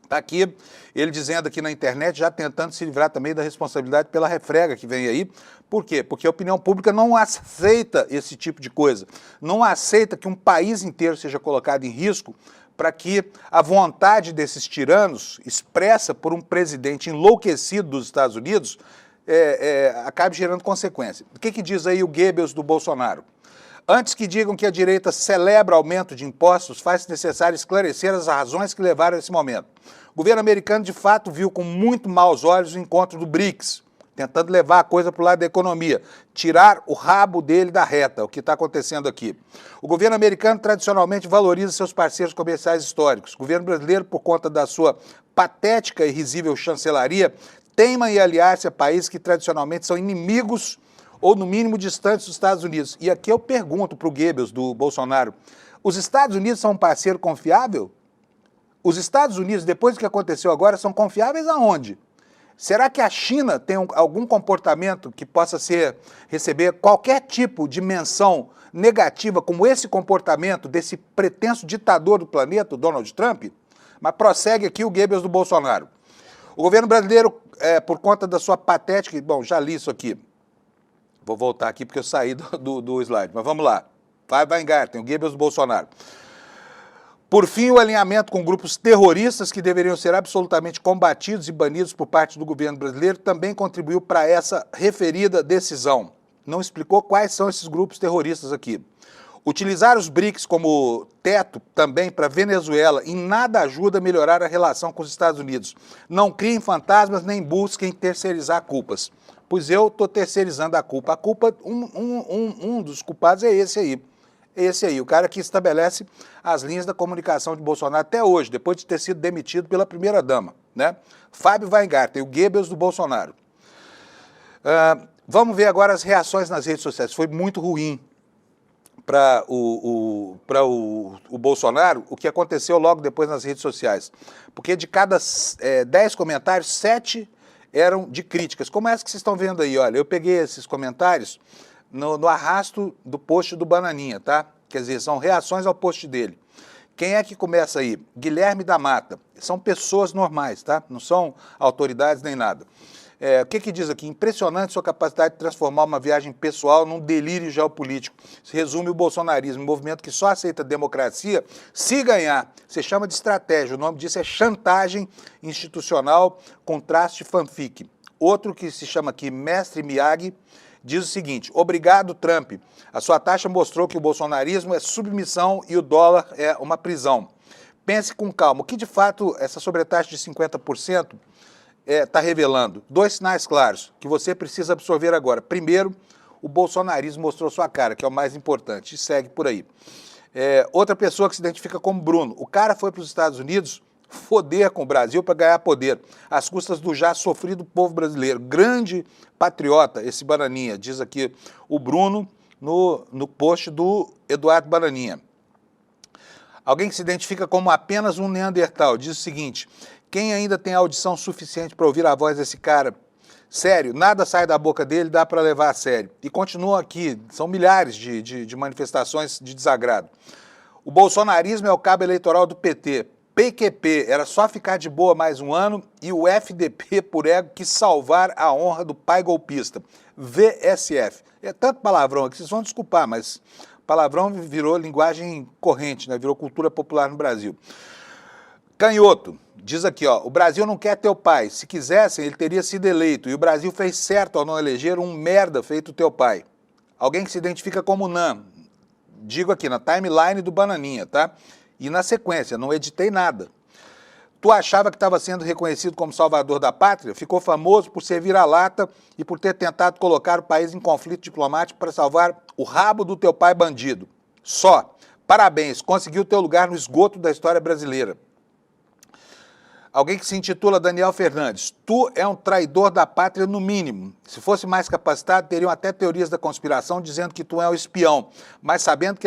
Está aqui, ele dizendo aqui na internet, já tentando se livrar também da responsabilidade pela refrega que vem aí. Por quê? Porque a opinião pública não aceita esse tipo de coisa. Não aceita que um país inteiro seja colocado em risco para que a vontade desses tiranos, expressa por um presidente enlouquecido dos Estados Unidos, acabe gerando consequência. O que diz aí o Goebbels do Bolsonaro? Antes que digam que a direita celebra aumento de impostos, faz necessário esclarecer as razões que levaram a esse momento. O governo americano, de fato, viu com muito maus olhos o encontro do BRICS, tentando levar a coisa para o lado da economia, tirar o rabo dele da reta, o que está acontecendo aqui. O governo americano tradicionalmente valoriza seus parceiros comerciais históricos. O governo brasileiro, por conta da sua patética e risível chancelaria, teima em aliar-se a países que tradicionalmente são inimigos ou, no mínimo, distantes dos Estados Unidos. E aqui eu pergunto para o Goebbels, do Bolsonaro, os Estados Unidos são um parceiro confiável? Os Estados Unidos, depois do que aconteceu agora, são confiáveis aonde? Será que a China tem algum comportamento que possa receber qualquer tipo de menção negativa, como esse comportamento desse pretenso ditador do planeta, o Donald Trump? Mas prossegue aqui o Goebbels do Bolsonaro. O governo brasileiro, por conta da sua patética... Bom, já li isso aqui. Vou voltar aqui porque eu saí do slide, mas vamos lá. Fábio Weingarten, o Goebbels do Bolsonaro. Por fim, o alinhamento com grupos terroristas que deveriam ser absolutamente combatidos e banidos por parte do governo brasileiro também contribuiu para essa referida decisão. Não explicou quais são esses grupos terroristas aqui. Utilizar os BRICS como teto também para a Venezuela em nada ajuda a melhorar a relação com os Estados Unidos. Não criem fantasmas nem busquem terceirizar culpas. Pois eu estou terceirizando a culpa. A culpa, um dos culpados é esse aí. Esse aí, o cara que estabelece as linhas da comunicação de Bolsonaro até hoje, depois de ter sido demitido pela primeira-dama, né? Fábio Weingarten, o Goebbels do Bolsonaro. Vamos ver agora as reações nas redes sociais. Foi muito ruim para o Bolsonaro o que aconteceu logo depois nas redes sociais. Porque de cada 10 comentários, 7 eram de críticas. Como essa que vocês estão vendo aí, olha, eu peguei esses comentários no arrasto do post do Bananinha, tá? Quer dizer, são reações ao post dele. Quem é que começa aí? Guilherme da Mata. São pessoas normais, tá? Não são autoridades nem nada. O que diz aqui? Impressionante sua capacidade de transformar uma viagem pessoal num delírio geopolítico. Se resume o bolsonarismo, um movimento que só aceita democracia se ganhar. Você chama de estratégia, o nome disso é chantagem institucional com traço de fanfic. Outro que se chama aqui Mestre Miyagi diz o seguinte: obrigado, Trump. A sua taxa mostrou que o bolsonarismo é submissão e o dólar é uma prisão. Pense com calma. O que, de fato, essa sobretaxa de 50% está revelando? 2 sinais claros que você precisa absorver agora. Primeiro, o bolsonarismo mostrou sua cara, que é o mais importante, e segue por aí. Outra pessoa que se identifica como Bruno. O cara foi para os Estados Unidos foder com o Brasil para ganhar poder, às custas do já sofrido povo brasileiro. Grande patriota esse Bananinha, diz aqui o Bruno no post do Eduardo Bananinha. Alguém que se identifica como apenas um neandertal diz o seguinte: quem ainda tem audição suficiente para ouvir a voz desse cara? Sério, nada sai da boca dele, dá para levar a sério. E continua aqui, são milhares de manifestações de desagrado. O bolsonarismo é o cabo eleitoral do PT. PQP, era só ficar de boa mais um ano, e o FDP, por ego, quis salvar a honra do pai golpista. VSF. É tanto palavrão aqui, vocês vão desculpar, mas palavrão virou linguagem corrente, né? Virou cultura popular no Brasil. Canhoto, diz aqui, ó, o Brasil não quer teu pai. Se quisessem, ele teria sido eleito. E o Brasil fez certo ao não eleger um merda feito teu pai. Alguém que se identifica como NAN. Digo aqui, na timeline do Bananinha, tá? E na sequência, não editei nada. Tu achava que estava sendo reconhecido como salvador da pátria? Ficou famoso por ser vira-lata e por ter tentado colocar o país em conflito diplomático para salvar o rabo do teu pai bandido. Só. Parabéns, conseguiu teu lugar no esgoto da história brasileira. Alguém que se intitula Daniel Fernandes. Tu é um traidor da pátria no mínimo. Se fosse mais capacitado, teriam até teorias da conspiração dizendo que tu é um espião, mas sabemos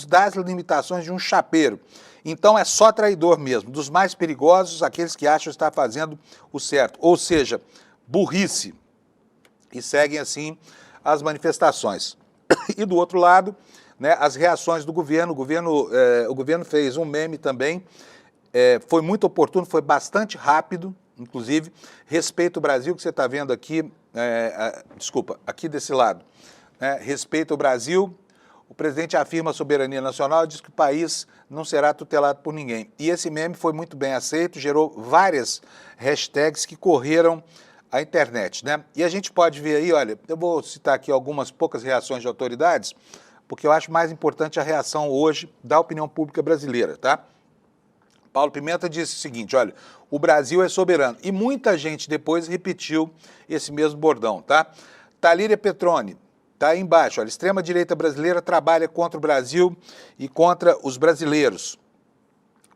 das limitações de um chapeiro. Então é só traidor mesmo, dos mais perigosos, aqueles que acham estar fazendo o certo. Ou seja, burrice. E seguem assim as manifestações. E do outro lado, né, as reações do governo. O governo fez um meme também. Foi muito oportuno, foi bastante rápido, inclusive, respeita o Brasil, que você está vendo aqui, aqui desse lado, né? Respeita o Brasil, o presidente afirma a soberania nacional e diz que o país não será tutelado por ninguém. E esse meme foi muito bem aceito, gerou várias hashtags que correram a internet, né? E a gente pode ver aí, olha, eu vou citar aqui algumas poucas reações de autoridades, porque eu acho mais importante a reação hoje da opinião pública brasileira, tá? Paulo Pimenta disse o seguinte, olha, o Brasil é soberano. E muita gente depois repetiu esse mesmo bordão, tá? Talíria Petroni, tá aí embaixo, olha, extrema-direita brasileira trabalha contra o Brasil e contra os brasileiros.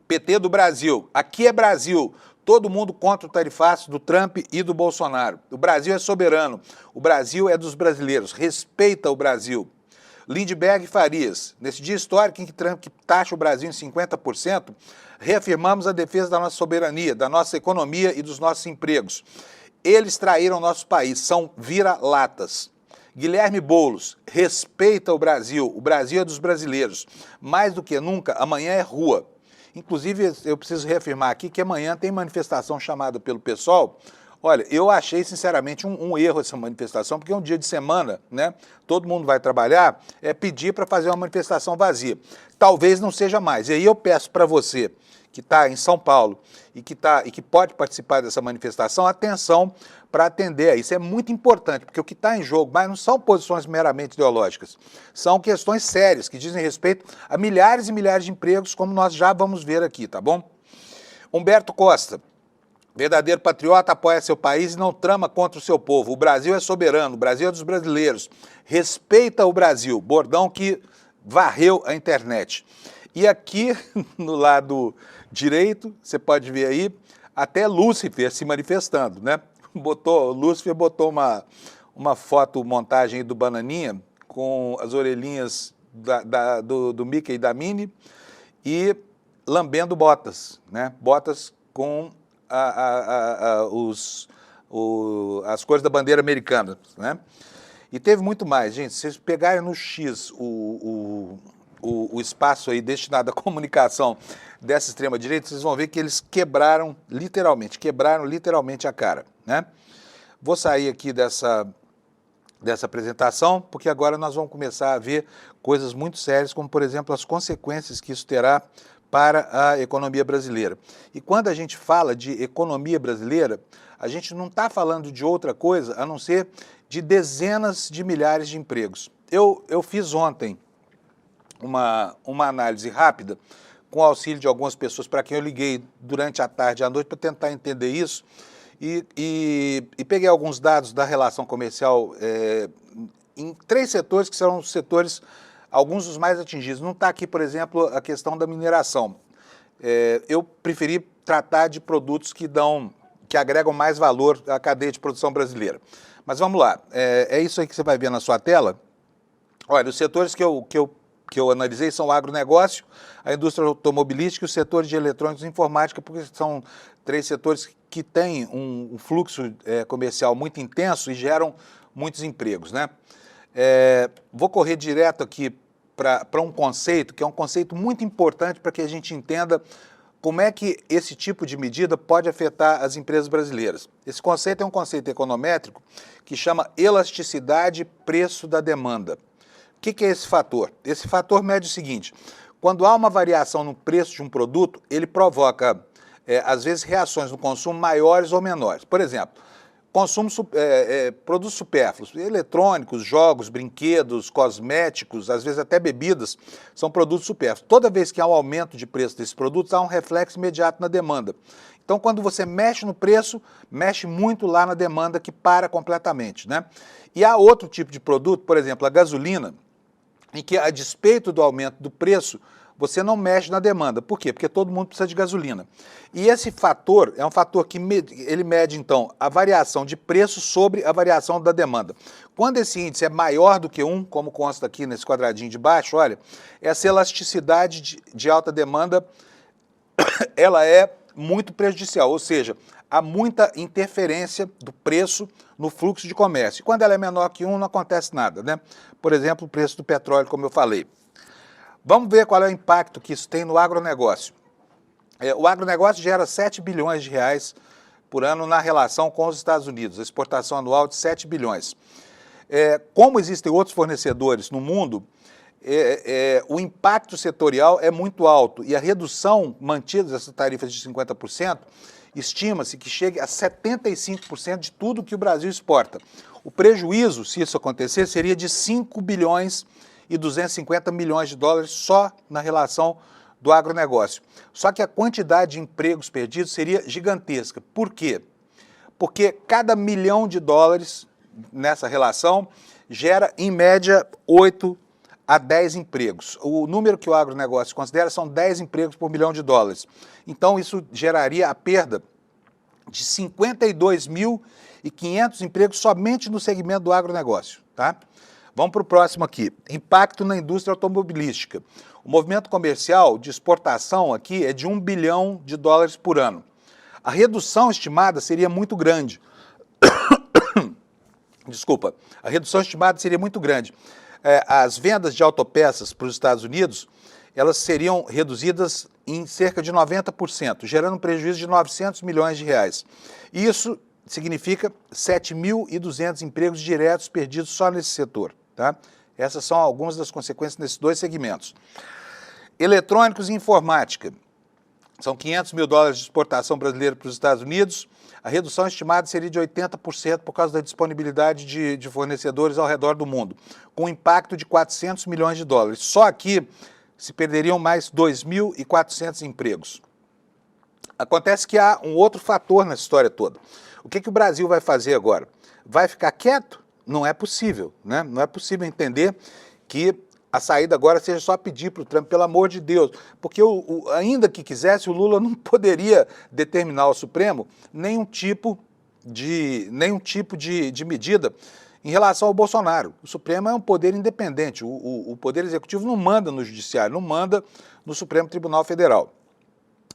PT do Brasil, aqui é Brasil, todo mundo contra o tarifaço do Trump e do Bolsonaro. O Brasil é soberano, o Brasil é dos brasileiros, respeita o Brasil. Lindbergh Farias, nesse dia histórico em que Trump taxa o Brasil em 50%, reafirmamos a defesa da nossa soberania, da nossa economia e dos nossos empregos. Eles traíram nosso país, são vira-latas. Guilherme Boulos, respeita o Brasil é dos brasileiros. Mais do que nunca, amanhã é rua. Inclusive, eu preciso reafirmar aqui que amanhã tem manifestação chamada pelo PSOL. Olha, eu achei, sinceramente, um erro essa manifestação, porque é um dia de semana, né? Todo mundo vai trabalhar, pedir para fazer uma manifestação vazia. Talvez não seja mais. E aí eu peço para você, que está em São Paulo e que pode participar dessa manifestação, atenção para atender a isso. É muito importante, porque o que está em jogo, mas não são posições meramente ideológicas, são questões sérias, que dizem respeito a milhares e milhares de empregos, como nós já vamos ver aqui, tá bom? Humberto Costa. Verdadeiro patriota apoia seu país e não trama contra o seu povo. O Brasil é soberano, o Brasil é dos brasileiros. Respeita o Brasil, bordão que varreu a internet. E aqui, no lado direito, você pode ver aí, até Lúcifer se manifestando, né? Lúcifer botou uma foto, montagem do Bananinha, com as orelhinhas do Mickey e da Minnie, e lambendo botas, né? Botas com as cores da bandeira americana, né? E teve muito mais, gente. Se vocês pegarem no X o espaço aí destinado à comunicação dessa extrema-direita, vocês vão ver que eles quebraram literalmente a cara, né? Vou sair aqui dessa apresentação, porque agora nós vamos começar a ver coisas muito sérias, como, por exemplo, as consequências que isso terá para a economia brasileira. E quando a gente fala de economia brasileira, a gente não está falando de outra coisa a não ser de dezenas de milhares de empregos. Eu fiz ontem uma análise rápida com o auxílio de algumas pessoas para quem eu liguei durante a tarde e a noite para tentar entender isso e peguei alguns dados da relação comercial em 3 setores que são os setores, alguns dos mais atingidos. Não está aqui, por exemplo, a questão da mineração. eu preferi tratar de produtos que agregam mais valor à cadeia de produção brasileira. Mas vamos lá, é isso aí que você vai ver na sua tela. Olha, os setores que eu analisei são o agronegócio, a indústria automobilística e o setor de eletrônicos e informática, porque são 3 setores que têm um fluxo comercial muito intenso e geram muitos empregos, né? Vou correr direto aqui para um conceito, que é um conceito muito importante para que a gente entenda como é que esse tipo de medida pode afetar as empresas brasileiras. Esse conceito é um conceito econométrico que chama elasticidade preço da demanda. O que é esse fator? Esse fator mede o seguinte: quando há uma variação no preço de um produto, ele provoca, às vezes, reações no consumo maiores ou menores. Por exemplo, produtos supérfluos, eletrônicos, jogos, brinquedos, cosméticos, às vezes até bebidas, são produtos supérfluos. Toda vez que há um aumento de preço desses produtos, há um reflexo imediato na demanda. Então, quando você mexe no preço, mexe muito lá na demanda, que para completamente, né? E há outro tipo de produto, por exemplo, a gasolina, em que, a despeito do aumento do preço, você não mexe na demanda. Por quê? Porque todo mundo precisa de gasolina. E esse fator é um fator que ele mede, então, a variação de preço sobre a variação da demanda. Quando esse índice é maior do que 1, como consta aqui nesse quadradinho de baixo, olha, essa elasticidade de alta demanda, ela é muito prejudicial, ou seja, há muita interferência do preço no fluxo de comércio. E quando ela é menor que 1, não acontece nada, né? Por exemplo, o preço do petróleo, como eu falei. Vamos ver qual é o impacto que isso tem no agronegócio. O agronegócio gera 7 bilhões de reais por ano na relação com os Estados Unidos, a exportação anual de 7 bilhões. Como existem outros fornecedores no mundo, o impacto setorial é muito alto e a redução mantida dessas tarifas de 50%, estima-se que chegue a 75% de tudo que o Brasil exporta. O prejuízo, se isso acontecer, seria de 5 bilhões e 250 milhões de dólares só na relação do agronegócio. Só que a quantidade de empregos perdidos seria gigantesca. Por quê? Porque cada $1 milhão nessa relação gera, em média, 8 a 10 empregos. O número que o agronegócio considera são 10 empregos por $1 milhão. Então, isso geraria a perda de 52.500 empregos somente no segmento do agronegócio, tá? Vamos para o próximo aqui. Impacto na indústria automobilística. O movimento comercial de exportação aqui é de $1 bilhão por ano. A redução estimada seria muito grande. Desculpa. A redução estimada seria muito grande. As vendas de autopeças para os Estados Unidos, elas seriam reduzidas em cerca de 90%, gerando um prejuízo de 900 milhões de reais. Isso significa 7.200 empregos diretos perdidos só nesse setor. Tá? Essas são algumas das consequências nesses 2 segmentos. Eletrônicos e informática. São $500 mil de exportação brasileira para os Estados Unidos. A redução estimada seria de 80% por causa da disponibilidade de fornecedores ao redor do mundo, com um impacto de $400 milhões. Só aqui se perderiam mais 2.400 empregos. Acontece que há um outro fator nessa história toda. O que o Brasil vai fazer agora? Vai ficar quieto? Não é possível, né? Não é possível entender que a saída agora seja só pedir para o Trump, pelo amor de Deus, porque ainda que quisesse, o Lula não poderia determinar ao Supremo nenhum tipo de medida em relação ao Bolsonaro. O Supremo é um poder independente, o Poder Executivo não manda no Judiciário, não manda no Supremo Tribunal Federal.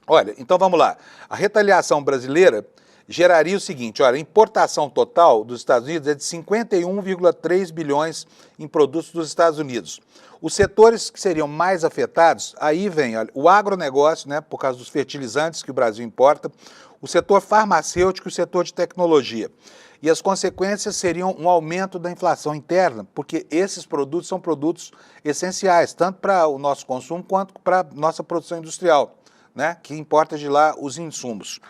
Olha, então vamos lá. A retaliação brasileira geraria o seguinte, olha, a importação total dos Estados Unidos é de 51,3 bilhões em produtos dos Estados Unidos. Os setores que seriam mais afetados, aí vem, olha, o agronegócio, né, por causa dos fertilizantes que o Brasil importa, o setor farmacêutico e o setor de tecnologia. E as consequências seriam um aumento da inflação interna, porque esses produtos são produtos essenciais, tanto para o nosso consumo quanto para a nossa produção industrial, né, que importa de lá os insumos.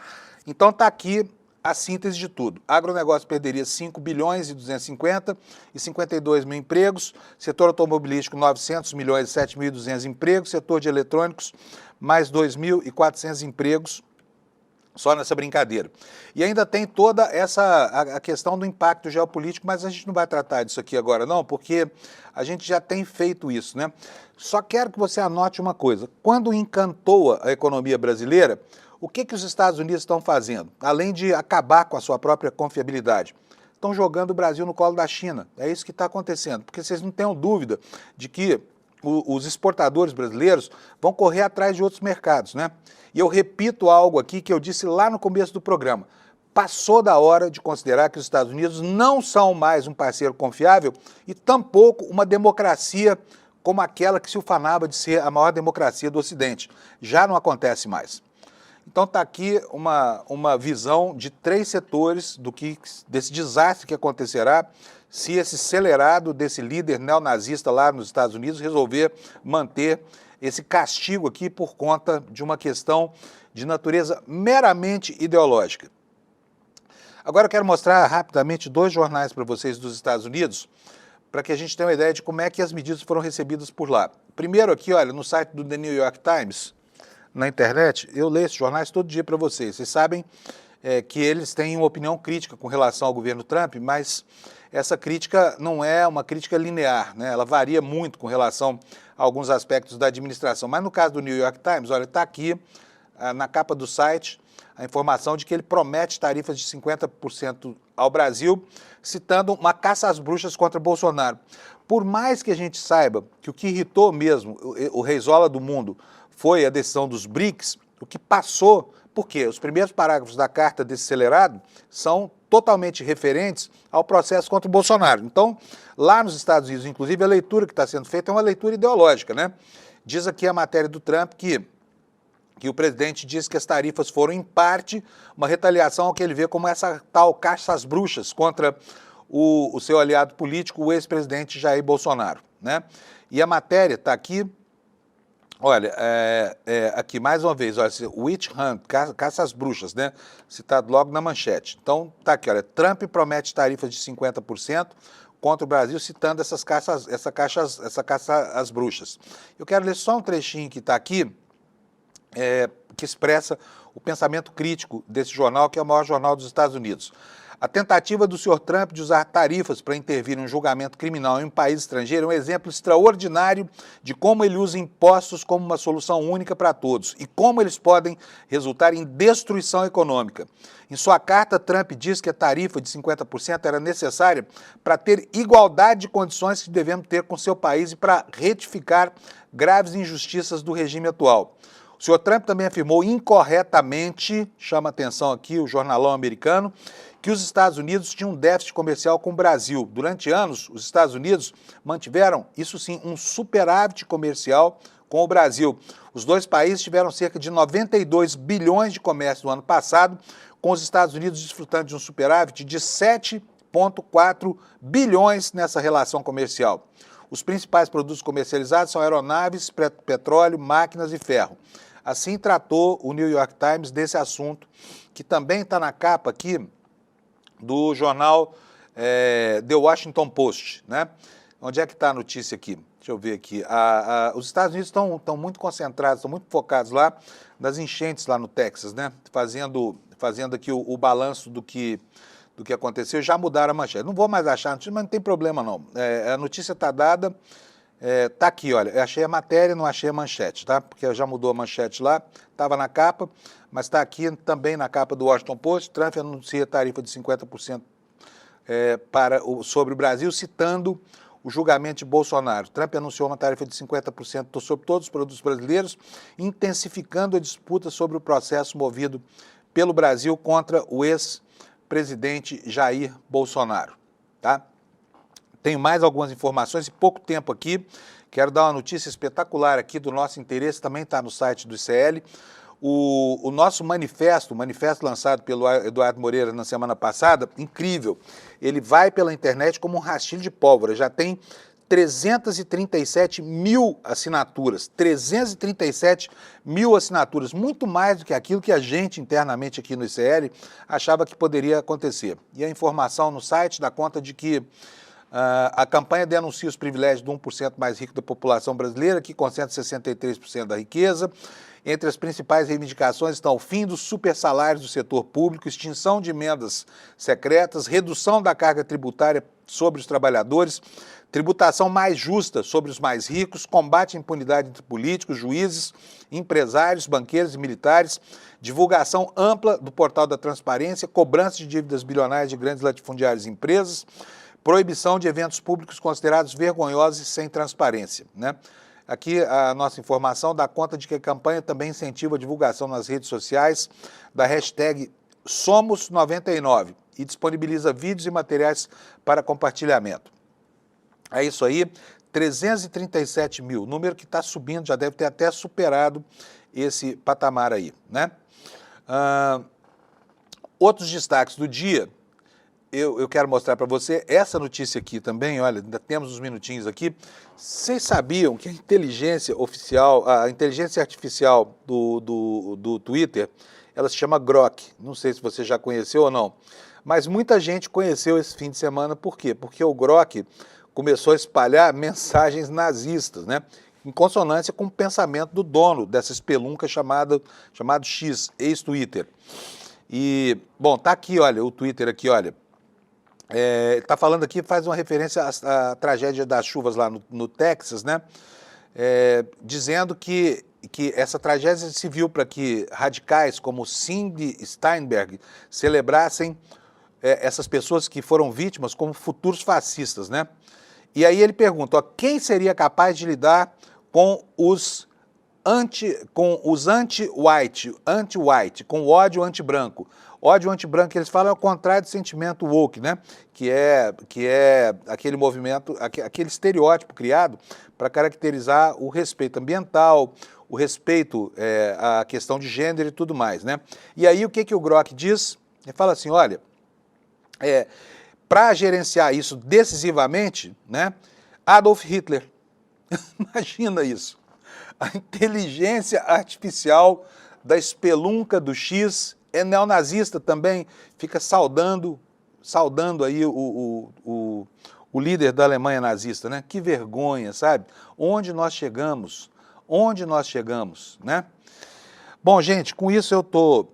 Então está aqui a síntese de tudo. Agronegócio perderia 5 bilhões e 250 e 52 mil empregos, setor automobilístico 900 milhões e 7.200 empregos, setor de eletrônicos mais 2.400 empregos, Só nessa brincadeira. E ainda tem toda a questão do impacto geopolítico, mas a gente não vai tratar disso aqui agora não, porque a gente já tem feito isso, né? Só quero que você anote uma coisa. Quando encantou a economia brasileira, o que os Estados Unidos estão fazendo? Além de acabar com a sua própria confiabilidade, estão jogando o Brasil no colo da China. É isso que está acontecendo, porque vocês não tenham dúvida de que os exportadores brasileiros vão correr atrás de outros mercados, né? E eu repito algo aqui que eu disse lá no começo do programa. Passou da hora de considerar que os Estados Unidos não são mais um parceiro confiável e tampouco uma democracia como aquela que se ufanava de ser a maior democracia do Ocidente. Já não acontece mais. Então está aqui uma visão de 3 setores desse desastre que acontecerá se esse acelerado desse líder neonazista lá nos Estados Unidos resolver manter esse castigo aqui por conta de uma questão de natureza meramente ideológica. Agora eu quero mostrar rapidamente 2 jornais para vocês dos Estados Unidos, para que a gente tenha uma ideia de como é que as medidas foram recebidas por lá. Primeiro aqui, olha, no site do The New York Times, na internet, eu leio esses jornais todo dia para vocês. Vocês sabem que eles têm uma opinião crítica com relação ao governo Trump, mas essa crítica não é uma crítica linear, né? Ela varia muito com relação a alguns aspectos da administração. Mas no caso do New York Times, olha, está aqui na capa do site a informação de que ele promete tarifas de 50% ao Brasil, citando uma caça às bruxas contra Bolsonaro. Por mais que a gente saiba que o que irritou mesmo o reizola do mundo foi a decisão dos BRICS, o que passou, porque os primeiros parágrafos da carta desse acelerado são totalmente referentes ao processo contra o Bolsonaro. Então, lá nos Estados Unidos, inclusive, a leitura que está sendo feita é uma leitura ideológica, né? Diz aqui a matéria do Trump que o presidente diz que as tarifas foram, em parte, uma retaliação ao que ele vê como essa tal caça às bruxas contra o seu aliado político, o ex-presidente Jair Bolsonaro, né? E a matéria está aqui. Olha, aqui mais uma vez, olha, Witch Hunt, caça às bruxas, né? Citado logo na manchete. Então, tá aqui, olha, Trump promete tarifas de 50% contra o Brasil, citando essa caça às bruxas. Eu quero ler só um trechinho que está aqui, que expressa o pensamento crítico desse jornal, que é o maior jornal dos Estados Unidos. A tentativa do senhor Trump de usar tarifas para intervir em um julgamento criminal em um país estrangeiro é um exemplo extraordinário de como ele usa impostos como uma solução única para todos e como eles podem resultar em destruição econômica. Em sua carta, Trump diz que a tarifa de 50% era necessária para ter igualdade de condições que devemos ter com seu país e para retificar graves injustiças do regime atual. O senhor Trump também afirmou incorretamente, chama atenção aqui o jornalão americano, que os Estados Unidos tinham um déficit comercial com o Brasil. Durante anos, os Estados Unidos mantiveram, isso sim, um superávit comercial com o Brasil. Os dois países tiveram cerca de 92 bilhões de comércio no ano passado, com os Estados Unidos desfrutando de um superávit de 7,4 bilhões nessa relação comercial. Os principais produtos comercializados são aeronaves, petróleo, máquinas e ferro. Assim tratou o New York Times desse assunto, que também está na capa aqui do jornal The Washington Post, né? Onde é que está a notícia aqui? Deixa eu ver aqui. Os Estados Unidos estão muito concentrados, estão muito focados lá nas enchentes lá no Texas, né? Fazendo aqui o balanço do que aconteceu. Já mudaram a manchete. Não vou mais achar a notícia, mas não tem problema não. A notícia está dada, está aqui, olha. Eu achei a matéria, não achei a manchete, tá? Porque já mudou a manchete lá, estava na capa, mas está aqui também na capa do Washington Post. Trump anuncia tarifa de 50% sobre o Brasil, citando o julgamento de Bolsonaro. Trump anunciou uma tarifa de 50% sobre todos os produtos brasileiros, intensificando a disputa sobre o processo movido pelo Brasil contra o ex-presidente Jair Bolsonaro. Tá? Tenho mais algumas informações e pouco tempo aqui. Quero dar uma notícia espetacular aqui do nosso interesse, também está no site do ICL. O nosso manifesto, o manifesto lançado pelo Eduardo Moreira na semana passada, incrível. Ele vai pela internet como um rastilho de pólvora, já tem 337 mil assinaturas, 337 mil assinaturas, muito mais do que aquilo que a gente internamente aqui no ICL achava que poderia acontecer. E a informação no site dá conta de que A campanha denuncia os privilégios do 1% mais rico da população brasileira, que concentra 63% da riqueza. Entre as principais reivindicações estão o fim dos supersalários do setor público, extinção de emendas secretas, redução da carga tributária sobre os trabalhadores, tributação mais justa sobre os mais ricos, combate à impunidade entre políticos, juízes, empresários, banqueiros e militares, divulgação ampla do portal da transparência, cobrança de dívidas bilionárias de grandes latifundiários e empresas, proibição de eventos públicos considerados vergonhosos e sem transparência, né? Aqui a nossa informação dá conta de que a campanha também incentiva a divulgação nas redes sociais da hashtag Somos99 e disponibiliza vídeos e materiais para compartilhamento. É isso aí, 337 mil, número que está subindo, já deve ter até superado esse patamar aí, né? Outros destaques do dia, eu quero mostrar para você essa notícia aqui também, olha, ainda temos uns minutinhos aqui. Vocês sabiam que a inteligência artificial do Twitter, ela se chama Grok, não sei se você já conheceu ou não, mas muita gente conheceu esse fim de semana, por quê? Porque o Grok começou a espalhar mensagens nazistas, né? Em consonância com o pensamento do dono dessa espelunca chamado X, ex-Twitter. E, bom, tá aqui, olha, o Twitter aqui, olha. Está falando aqui, faz uma referência à tragédia das chuvas lá no Texas, né? Dizendo que essa tragédia se viu para que radicais como Cindy Steinberg celebrassem essas pessoas que foram vítimas como futuros fascistas, né? E aí ele pergunta, ó, quem seria capaz de lidar com os anti-white, com o ódio anti-branco? Ódio anti-branco, eles falam, é o contrário do sentimento woke, né? Que é aquele movimento, aquele estereótipo criado para caracterizar o respeito ambiental, o respeito à questão de gênero e tudo mais, né? E aí o que o Grok diz? Ele fala assim, olha, para gerenciar isso decisivamente, né? Adolf Hitler. Imagina isso. A inteligência artificial da espelunca do X é neonazista também, fica saudando aí o líder da Alemanha nazista, né? Que vergonha, sabe? Onde nós chegamos, né? Bom, gente, com isso eu estou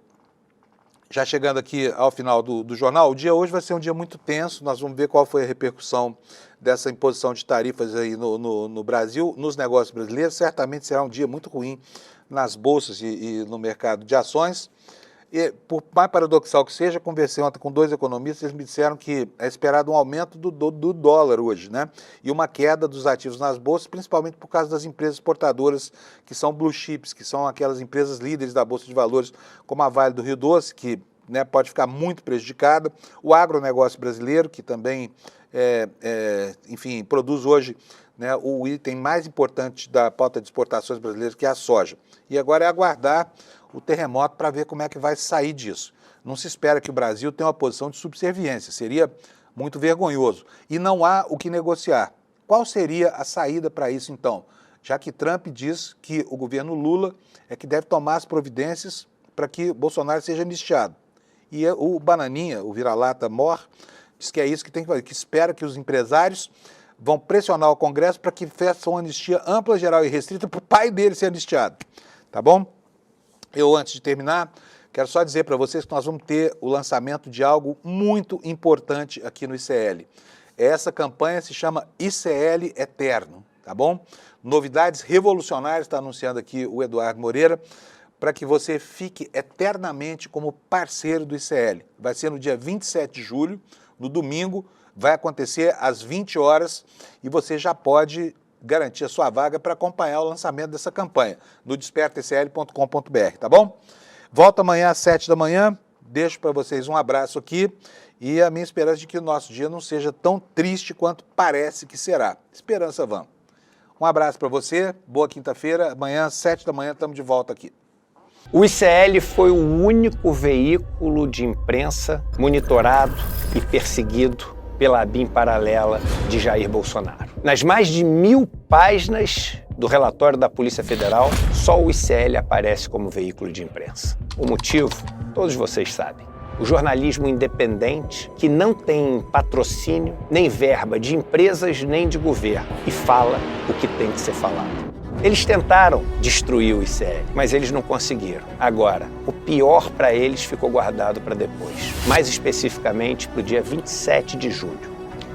já chegando aqui ao final do jornal. O dia hoje vai ser um dia muito tenso, nós vamos ver qual foi a repercussão dessa imposição de tarifas aí no Brasil, nos negócios brasileiros. Certamente será um dia muito ruim nas bolsas e no mercado de ações. E, por mais paradoxal que seja, conversei ontem com dois economistas, eles me disseram que é esperado um aumento do dólar hoje, né? E uma queda dos ativos nas bolsas, principalmente por causa das empresas exportadoras, que são blue chips, que são aquelas empresas líderes da Bolsa de Valores, como a Vale do Rio Doce, que, né, pode ficar muito prejudicada, o agronegócio brasileiro, que também, enfim, produz hoje, né, o item mais importante da pauta de exportações brasileiras, que é a soja. E agora é aguardar o terremoto para ver como é que vai sair disso. Não se espera que o Brasil tenha uma posição de subserviência, seria muito vergonhoso. E não há o que negociar. Qual seria a saída para isso, então? Já que Trump diz que o governo Lula é que deve tomar as providências para que Bolsonaro seja anistiado. E o Bananinha, o vira-lata Mor, diz que é isso que tem que fazer, que espera que os empresários vão pressionar o Congresso para que façam uma anistia ampla, geral e restrita para o pai dele ser anistiado. Tá bom? Eu, antes de terminar, quero só dizer para vocês que nós vamos ter o lançamento de algo muito importante aqui no ICL. Essa campanha se chama ICL Eterno, tá bom? Novidades revolucionárias, está anunciando aqui o Eduardo Moreira, para que você fique eternamente como parceiro do ICL. Vai ser no dia 27 de julho, no domingo, vai acontecer às 20 horas e você já pode garantir a sua vaga para acompanhar o lançamento dessa campanha no despertaicl.com.br, tá bom? Volto amanhã às 7 da manhã, deixo para vocês um abraço aqui e a minha esperança de que o nosso dia não seja tão triste quanto parece que será. Esperança vamos. Um abraço para você, boa quinta-feira, amanhã às 7 da manhã estamos de volta aqui. O ICL foi o único veículo de imprensa monitorado e perseguido pela ABIN paralela de Jair Bolsonaro. Nas mais de 1000 páginas do relatório da Polícia Federal, só o ICL aparece como veículo de imprensa. O motivo, todos vocês sabem. o jornalismo independente, que não tem patrocínio, nem verba de empresas, nem de governo, e fala o que tem que ser falado. Eles tentaram destruir o ICL, mas eles não conseguiram. Agora, o pior para eles ficou guardado para depois. Mais especificamente para o dia 27 de julho.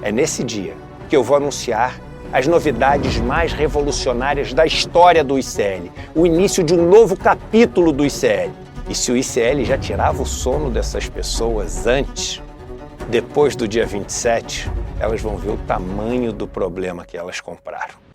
É nesse dia que eu vou anunciar as novidades mais revolucionárias da história do ICL, o início de um novo capítulo do ICL. E se o ICL já tirava o sono dessas pessoas antes, depois do dia 27, elas vão ver o tamanho do problema que elas compraram.